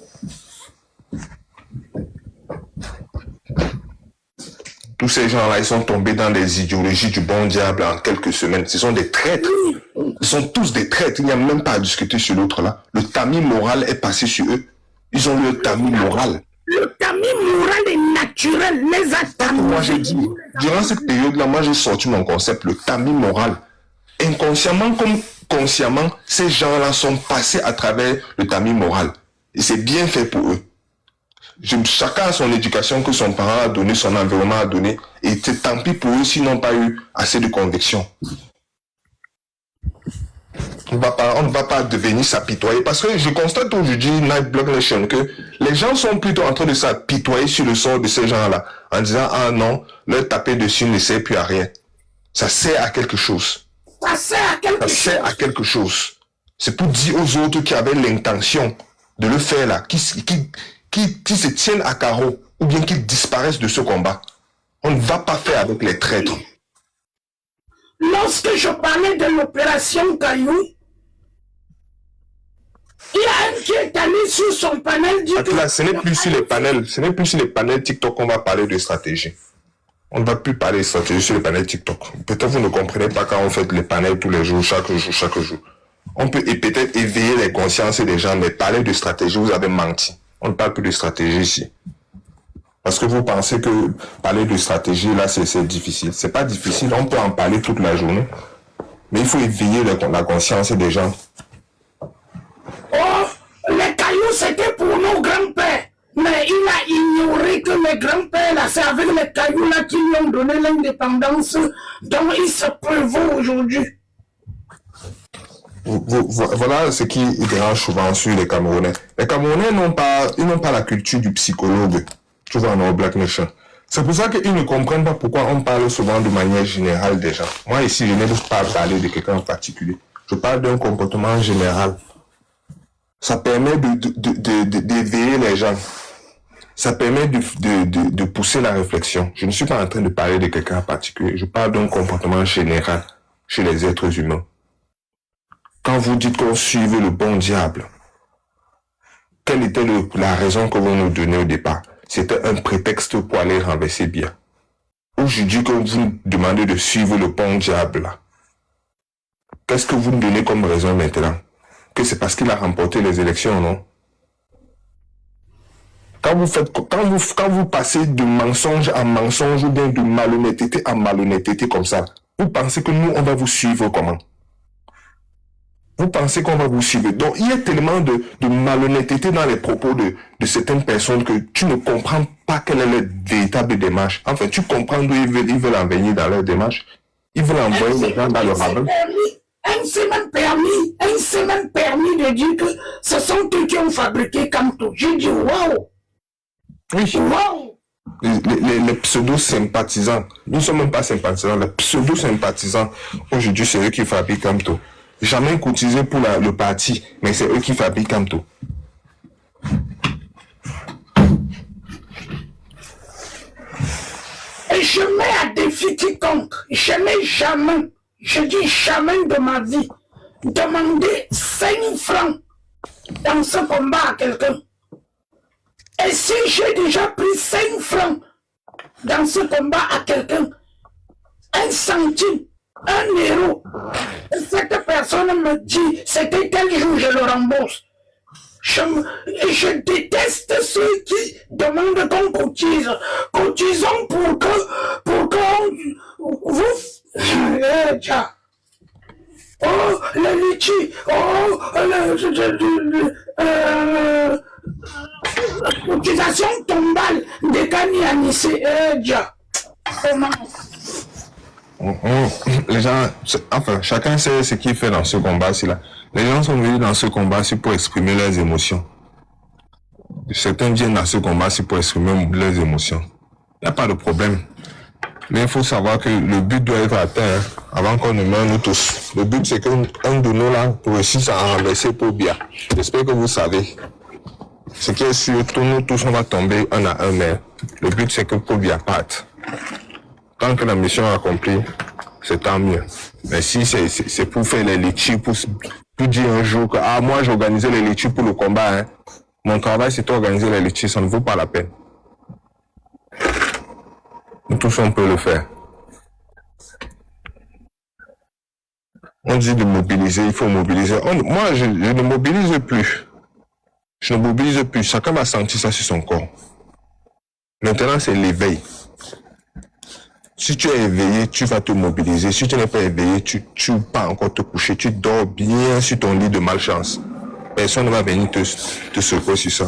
Tous ces gens-là, ils sont tombés dans des idéologies du bon diable en quelques semaines. Ce sont des traîtres. Ils sont tous des traîtres. Il n'y a même pas à discuter sur l'autre là. Le tamis moral est passé sur eux. Ils ont le tamis moral. Le tamis moral est naturel. Les attaques. Moi, j'ai dit, durant cette période-là, moi, j'ai sorti mon concept, le tamis moral. Inconsciemment comme consciemment, ces gens-là sont passés à travers le tamis moral. Et c'est bien fait pour eux. Chacun a son éducation que son parent a donné, son environnement a donné. Et c'est tant pis pour eux s'ils n'ont pas eu assez de conviction. On ne va pas devenir s'apitoyer. Parce que je constate aujourd'hui, Night Block Nation, que les gens sont plutôt en train de s'apitoyer sur le sort de ces gens-là. En disant, ah non, leur taper dessus ne sert plus à rien. Ça sert à quelque chose. Ça sert à quelque chose. C'est pour dire aux autres qui avaient l'intention de le faire là, qui se tiennent à carreau, ou bien qui disparaissent de ce combat. On ne va pas faire avec les traîtres. Lorsque je parlais de l'opération Caillou, il y a un qui est allé sur son panel. Là, ce n'est plus sur les panels TikTok qu'on va parler de stratégie. On ne va plus parler de stratégie sur les panels TikTok. Peut-être vous ne comprenez pas quand on fait les panels tous les jours, chaque jour. On peut peut-être éveiller les consciences des gens, mais parler de stratégie, vous avez menti. On ne parle plus de stratégie ici. Parce que vous pensez que parler de stratégie, là, c'est difficile. C'est pas difficile, on peut en parler toute la journée. Mais il faut éveiller la conscience des gens. Oh, les cailloux, c'était pour nos grands-pères. Mais il a ignoré que les grands-pères, là, c'est avec les cailloux, là, qui lui ont donné l'indépendance dont il se prévaut aujourd'hui. Voilà ce qui dérange souvent sur les Camerounais. Les Camerounais n'ont pas la culture du psychologue, tu vois, dans Black Nation. C'est pour ça qu'ils ne comprennent pas pourquoi on parle souvent de manière générale des gens. Moi ici, je n'aime pas parler de quelqu'un en particulier. Je parle d'un comportement général. Ça permet d'éveiller les gens. Ça permet de pousser la réflexion. Je ne suis pas en train de parler de quelqu'un en particulier. Je parle d'un comportement général chez les êtres humains. Quand vous dites qu'on suive le bon diable, quelle était la raison que vous nous donnez au départ? C'était un prétexte pour aller renverser bien. Aujourd'hui, que vous demandez de suivre le bon diable, là, qu'est-ce que vous nous donnez comme raison maintenant? Que c'est parce qu'il a remporté les élections, non? Quand vous passez de mensonge à mensonge ou bien de malhonnêteté à malhonnêteté comme ça, vous pensez que nous, on va vous suivre comment? Vous pensez qu'on va vous suivre? Donc, il y a tellement de malhonnêteté dans les propos de certaines personnes que tu ne comprends pas quelle est leur véritable démarche. Enfin, tu comprends d'où ils veulent en venir dans leur démarche. Ils veulent envoyer les gens dans le rabbin. Un s'est même permis de dire que ce sont eux qui ont fabriqué Camto. J'ai dit waouh! Oui. Waouh! Les pseudo-sympathisants, nous ne sommes même pas sympathisants, les pseudo-sympathisants, aujourd'hui, c'est eux qui fabriquent Camto. Jamais cotisé pour le parti, mais c'est eux qui fabriquent Camto. Et je mets à défi quiconque, je n'ai jamais, je dis jamais de ma vie, demandé 5 francs dans ce combat à quelqu'un. Et si j'ai déjà pris 5 francs dans ce combat à quelqu'un, 1 centime, 1 euro, et cette personne me dit, c'était tel jour, je le rembourse. Je déteste ceux qui demandent qu'on cotise. Cotisons pour que vous... Oh, le litchi. Oh, cotisation tombale de Kani Anissé. Les gens, enfin, chacun sait ce qu'il fait dans ce combat-ci là. Les gens sont venus dans ce combat-ci pour exprimer leurs émotions. Certains viennent dans ce combat-ci pour exprimer leurs émotions. Il n'y a pas de problème. Mais il faut savoir que le but doit être atteint avant qu'on ne meure nous tous. Le but c'est qu'un de nous là réussisse à renverser Pobia. J'espère que vous savez. Ce qui est sûr, nous tous on va tomber un à un, mais le but c'est que Pobia parte. Tant que la mission est accomplie, c'est tant mieux. Mais si c'est pour faire les litchis, pour dire un jour que moi j'ai organisé les litchis pour le combat, hein. Mon travail c'est d'organiser les litchis, ça ne vaut pas la peine. Nous tous on peut le faire. On dit de mobiliser, il faut mobiliser. Moi je ne mobilise plus. Je ne mobilise plus. Chacun va sentir ça sur son corps. Maintenant c'est l'éveil. Si tu es éveillé, tu vas te mobiliser. Si tu n'es pas éveillé, tu vas encore te coucher. Tu dors bien sur ton lit de malchance. Personne ne va venir te secouer sur ça.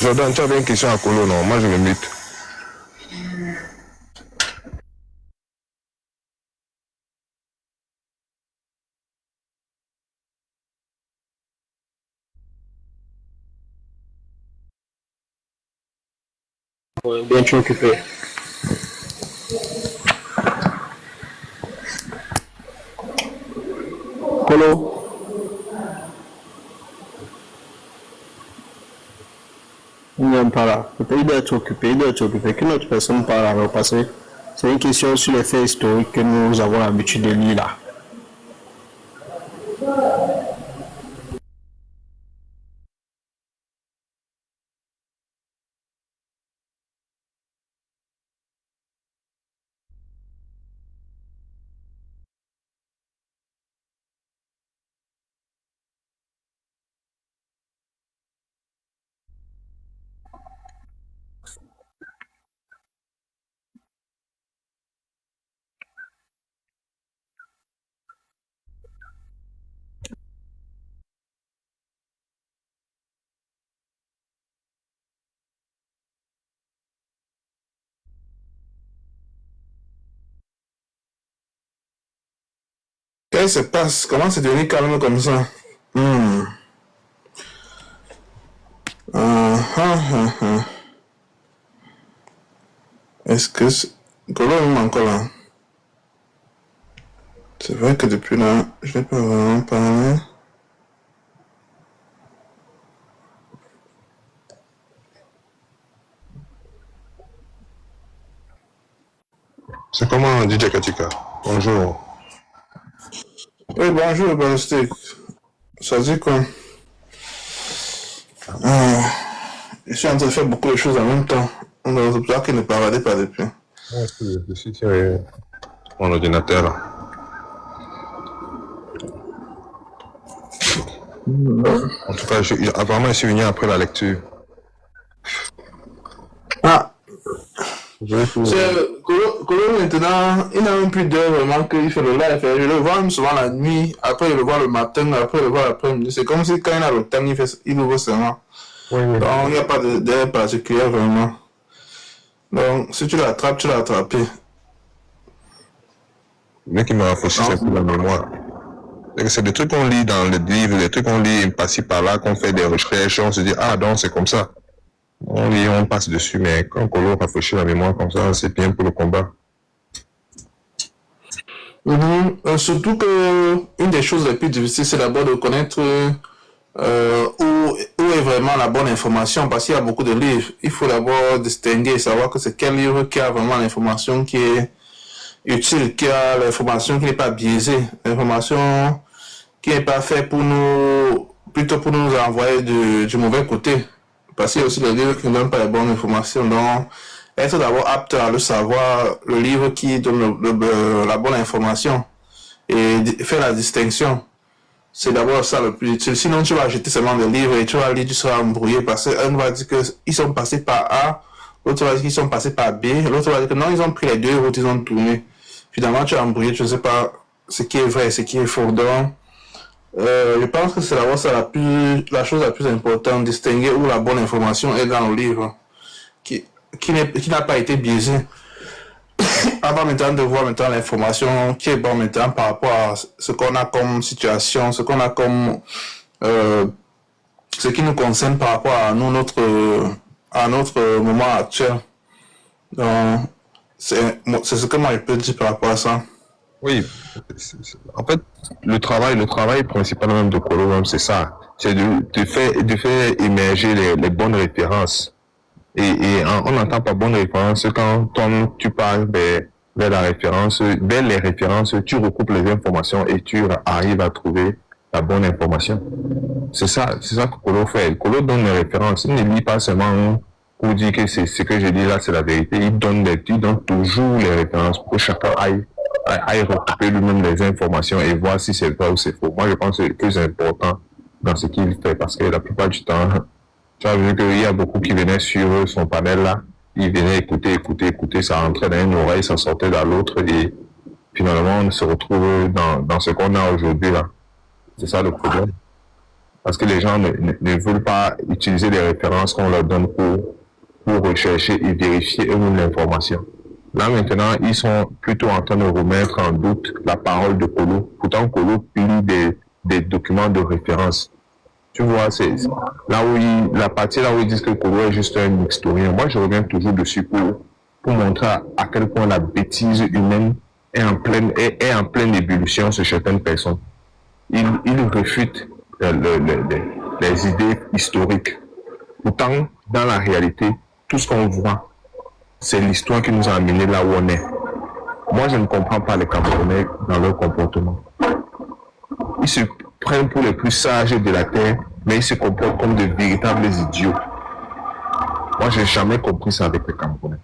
Jordan, tu avais une question à Colo, non? Moi, je me mute. Bien tu es occupé. Colo. Il n'est pas là. Il doit être occupé, Qu'une autre personne parle alors parce que c'est une question sur les faits historiques que nous avons l'habitude de lire là. Qu'est-ce qui se passe? Comment c'est devenu calme comme ça? Est-ce que... Colo est encore là? C'est vrai que depuis là, je n'ai pas vraiment parlé. C'est comment DJ Katika? Bonjour. Oui, bonjour, Ballistic. Ça dit quoi? Je suis en train de faire beaucoup de choses en même temps. On a l'observé qu'il ne parlait pas depuis. Je suis sur mon ordinateur là. En tout cas, apparemment, je suis venu après la lecture. Ah! Colo maintenant, il n'a même plus d'heure vraiment qu'il fait le live. Je le vois même souvent la nuit, après je le vois le matin, après je le vois l'après-midi. C'est comme si quand il a le temps, il ouvre seulement. Oui. Donc il n'y a pas d'heure particulière vraiment. Donc si tu l'attrapes, tu l'as attrapé. Le mec qui me rafraîchit, c'est pour la mémoire. C'est des trucs qu'on lit dans le livre, des trucs qu'on lit par-ci par-là, qu'on fait des recherches, on se dit ah donc c'est comme ça. On lit, on passe dessus, mais quand Colo rafraîchit la mémoire comme ça, c'est bien pour le combat. Surtout que une des choses les plus difficiles, c'est d'abord de connaître où est vraiment la bonne information, parce qu'il y a beaucoup de livres. Il faut d'abord distinguer, savoir que c'est quel livre qui a vraiment l'information qui est utile, qui a l'information qui n'est pas biaisée, l'information qui n'est pas faite pour nous, plutôt pour nous envoyer du mauvais côté. Parce qu'il y a aussi des livres qui ne donnent pas les bonnes informations. Donc, être d'abord apte à le savoir, le livre qui donne la bonne information et faire la distinction. C'est d'abord ça le plus utile. Sinon, tu vas acheter seulement des livres et tu vas lire, tu seras embrouillé parce qu'un va dire qu'ils sont passés par A, l'autre va dire qu'ils sont passés par B, l'autre va dire que non, ils ont pris les deux routes, ils ont tourné. Finalement, tu es embrouillé, tu ne sais pas ce qui est vrai et ce qui est faux. Donc, je pense que c'est la chose la plus importante, distinguer où la bonne information est dans le livre, qui n'a pas été biaisé. Avant maintenant de voir maintenant l'information qui est bonne maintenant par rapport à ce qu'on a comme situation, ce qu'on a comme ce qui nous concerne par rapport à nous, notre moment actuel. Donc, c'est ce que moi je peux dire par rapport à ça. Oui, en fait, le travail principal même de Colo, c'est ça. C'est de faire émerger les bonnes références. Et on n'entend pas bonne référence quand tu parles vers les références, tu recoupes les informations et tu arrives à trouver la bonne information. C'est ça que Colo fait. Colo donne les références. Il ne lit pas seulement pour dire que c'est ce que je dis là, c'est la vérité. Il donne toujours les références pour que chacun aille recouper lui-même les informations et voir si c'est vrai ou c'est faux. Moi, je pense que c'est le plus important dans ce qu'il fait parce que la plupart du temps, tu as vu qu'il y a beaucoup qui venaient sur son panel là, ils venaient écouter, ça rentrait dans une oreille, ça sortait dans l'autre et finalement on se retrouve dans ce qu'on a aujourd'hui là. C'est ça le problème. Parce que les gens ne veulent pas utiliser les références qu'on leur donne pour rechercher et vérifier eux-mêmes l'information. Là maintenant, ils sont plutôt en train de remettre en doute la parole de Colo. Pourtant Colo publie des documents de référence. Tu vois, c'est là où la partie là où ils disent que Colo est juste un historien. Moi, je reviens toujours dessus pour montrer à quel point la bêtise humaine est en pleine ébullition sur certaines personnes. Il réfute les idées historiques. Pourtant, dans la réalité, tout ce qu'on voit, c'est l'histoire qui nous a amenés là où on est. Moi, je ne comprends pas les Camerounais dans leur comportement. Ils se prennent pour les plus sages de la terre, mais ils se comportent comme de véritables idiots. Moi, je n'ai jamais compris ça avec les Camerounais.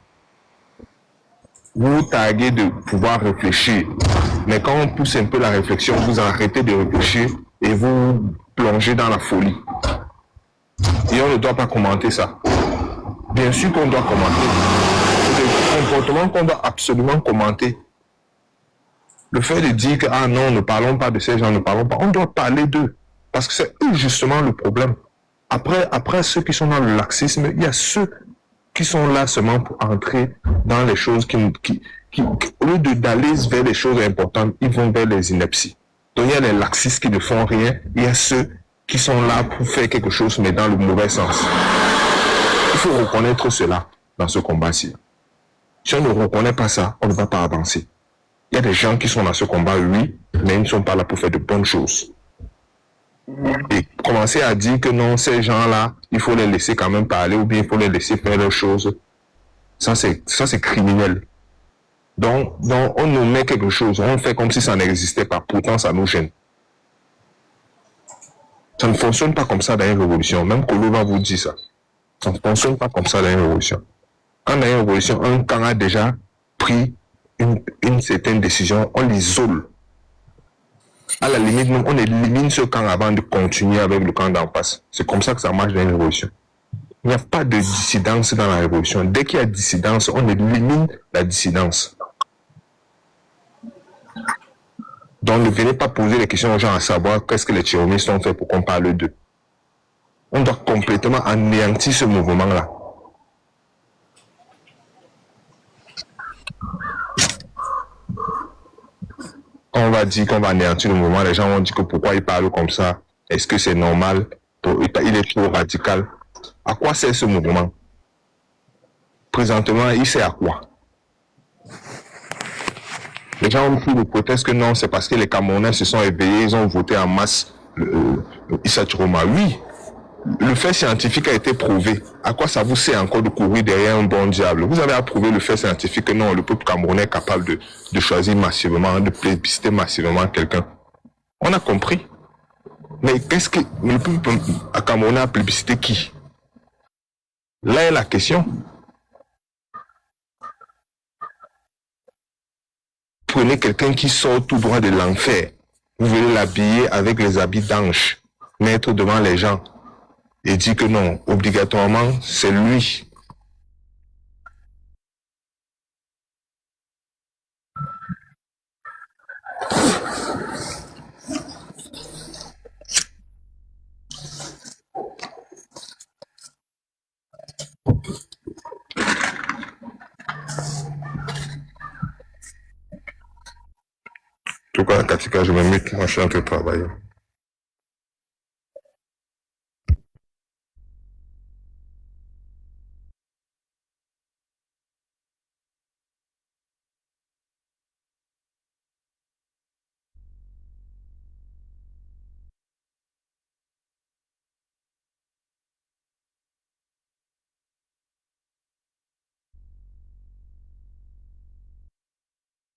Vous taguez de pouvoir réfléchir, mais quand on pousse un peu la réflexion, vous arrêtez de réfléchir et vous plongez dans la folie. Et on ne doit pas commenter ça. Bien sûr qu'on doit commenter. C'est des comportements qu'on doit absolument commenter. Le fait de dire que, ah non, ne parlons pas de ces gens, ne parlons pas, on doit parler d'eux. Parce que c'est eux justement le problème. Après ceux qui sont dans le laxisme, il y a ceux qui sont là seulement pour entrer dans les choses qui au lieu d'aller vers les choses importantes, ils vont vers les inepties. Donc il y a les laxistes qui ne font rien, il y a ceux qui sont là pour faire quelque chose, mais dans le mauvais sens. Il faut reconnaître cela dans ce combat-ci. Si on ne reconnaît pas ça, on ne va pas avancer. Il y a des gens qui sont dans ce combat, oui, mais ils ne sont pas là pour faire de bonnes choses. Et commencer à dire que non, ces gens-là, il faut les laisser quand même parler ou bien il faut les laisser faire leurs choses, ça c'est criminel. Donc, on nous met quelque chose, on fait comme si ça n'existait pas, pourtant ça nous gêne. Ça ne fonctionne pas comme ça dans une révolution, même Kolo va vous dire ça. Ça ne fonctionne pas comme ça dans une révolution. Quand dans une révolution, un camp a déjà pris une certaine décision, on l'isole. À la limite, même, on élimine ce camp avant de continuer avec le camp d'en face. C'est comme ça que ça marche dans une révolution. Il n'y a pas de dissidence dans la révolution. Dès qu'il y a dissidence, on élimine la dissidence. Donc ne venez pas poser les questions aux gens à savoir qu'est-ce que les terroristes ont fait pour qu'on parle d'eux. On doit complètement anéantir ce mouvement-là. On va dire qu'on va anéantir le mouvement, les gens vont dire que pourquoi il parle comme ça, est-ce que c'est normal, il est trop radical. À quoi sert ce mouvement? Présentement, il sert à quoi? Les gens ont pris le proteste que non, c'est parce que les Camerounais se sont éveillés, ils ont voté en masse Issa Chiroma. Oui, le fait scientifique a été prouvé. À quoi ça vous sert encore de courir derrière un bon diable? Vous avez approuvé le fait scientifique que non, le peuple camerounais est capable de choisir massivement, de plébisciter massivement quelqu'un. On a compris. Mais qu'est-ce que le peuple camerounais a plébiscité qui? Là est la question. Prenez quelqu'un qui sort tout droit de l'enfer. Vous venez l'habiller avec les habits d'ange, mettre devant les gens et dire que non, obligatoirement, c'est lui. En tout cas, Katika, je me mute, moi je suis en train de travailler.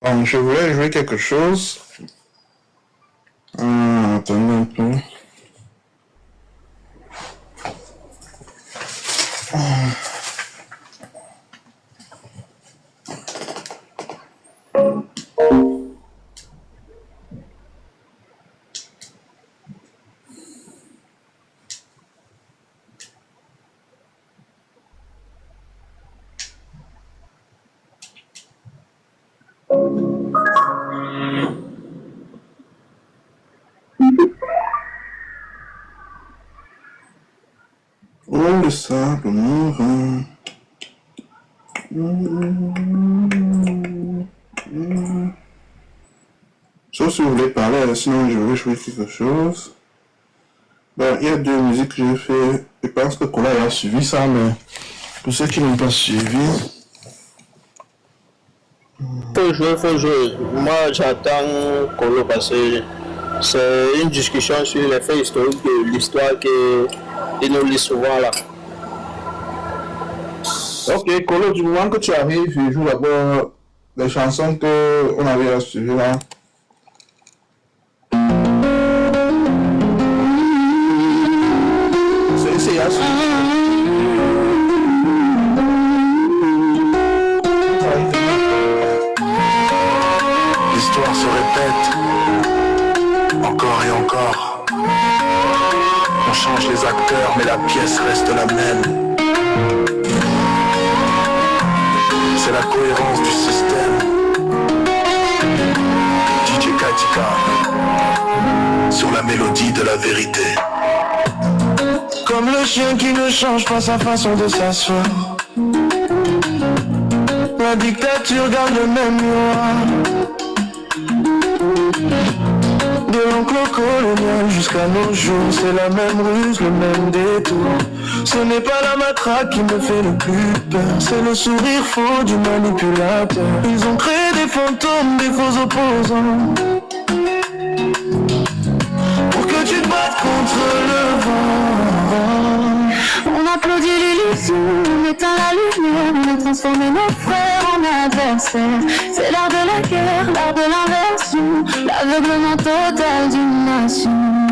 Bon, je voulais jouer quelque chose. Attendez un peu. Oh, le sable mourant. Sauf si vous voulez parler, sinon je vais jouer quelque chose. Ben, il y a deux musiques que j'ai fait. Je pense que Kola a suivi ça, mais pour ceux qui n'ont pas suivi. Faut jouer. Moi, j'attends Kolo parce que c'est une discussion sur les faits historiques de l'histoire qu'il nous lit souvent là. Ok, Kolo, du moment que tu arrives, je joue d'abord les chansons qu'on avait suivies là. C'est Yasu. L'histoire se répète encore et encore. On change les acteurs, mais la pièce reste la même. C'est la cohérence du système. DJ Katika sur la mélodie de la vérité. Comme le chien qui ne change pas sa façon de s'asseoir. La dictature garde le même miroir. De l'enclos colonial jusqu'à nos jours, c'est la même ruse, le même détour. Ce n'est pas la matraque qui me fait le plus peur, c'est le sourire faux du manipulateur. Ils ont créé des fantômes, des faux opposants. cancer. C'est l'art de la guerre, l'art de l'inversion, l'aveuglement total d'une nation.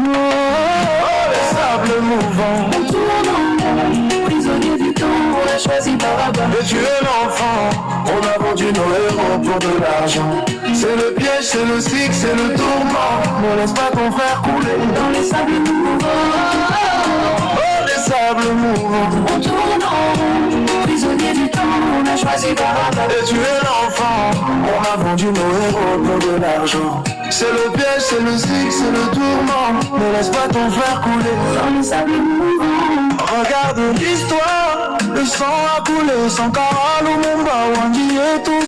Oh, les sables mouvants, on tourne en rond, prisonnier du temps, on a choisi Barabas. de tuer l'enfant, on a vendu nos héros pour de l'argent. C'est le piège, c'est le cycle, c'est le tourment. Ne laisse pas ton frère couler dans les sables mouvants. Oh, les sables mouvants, on tourne en rond, prisonnier du temps, on a choisi Barabas. de tuer l'enfant, on a vendu nos héros pour de l'argent. C'est le piège, c'est le cycle, c'est le tourment. Ne laisse pas ton frère couler dans les sables mouvants. Regarde l'histoire, le sang a coulé, Sankara, Lumumba, Wandi et tous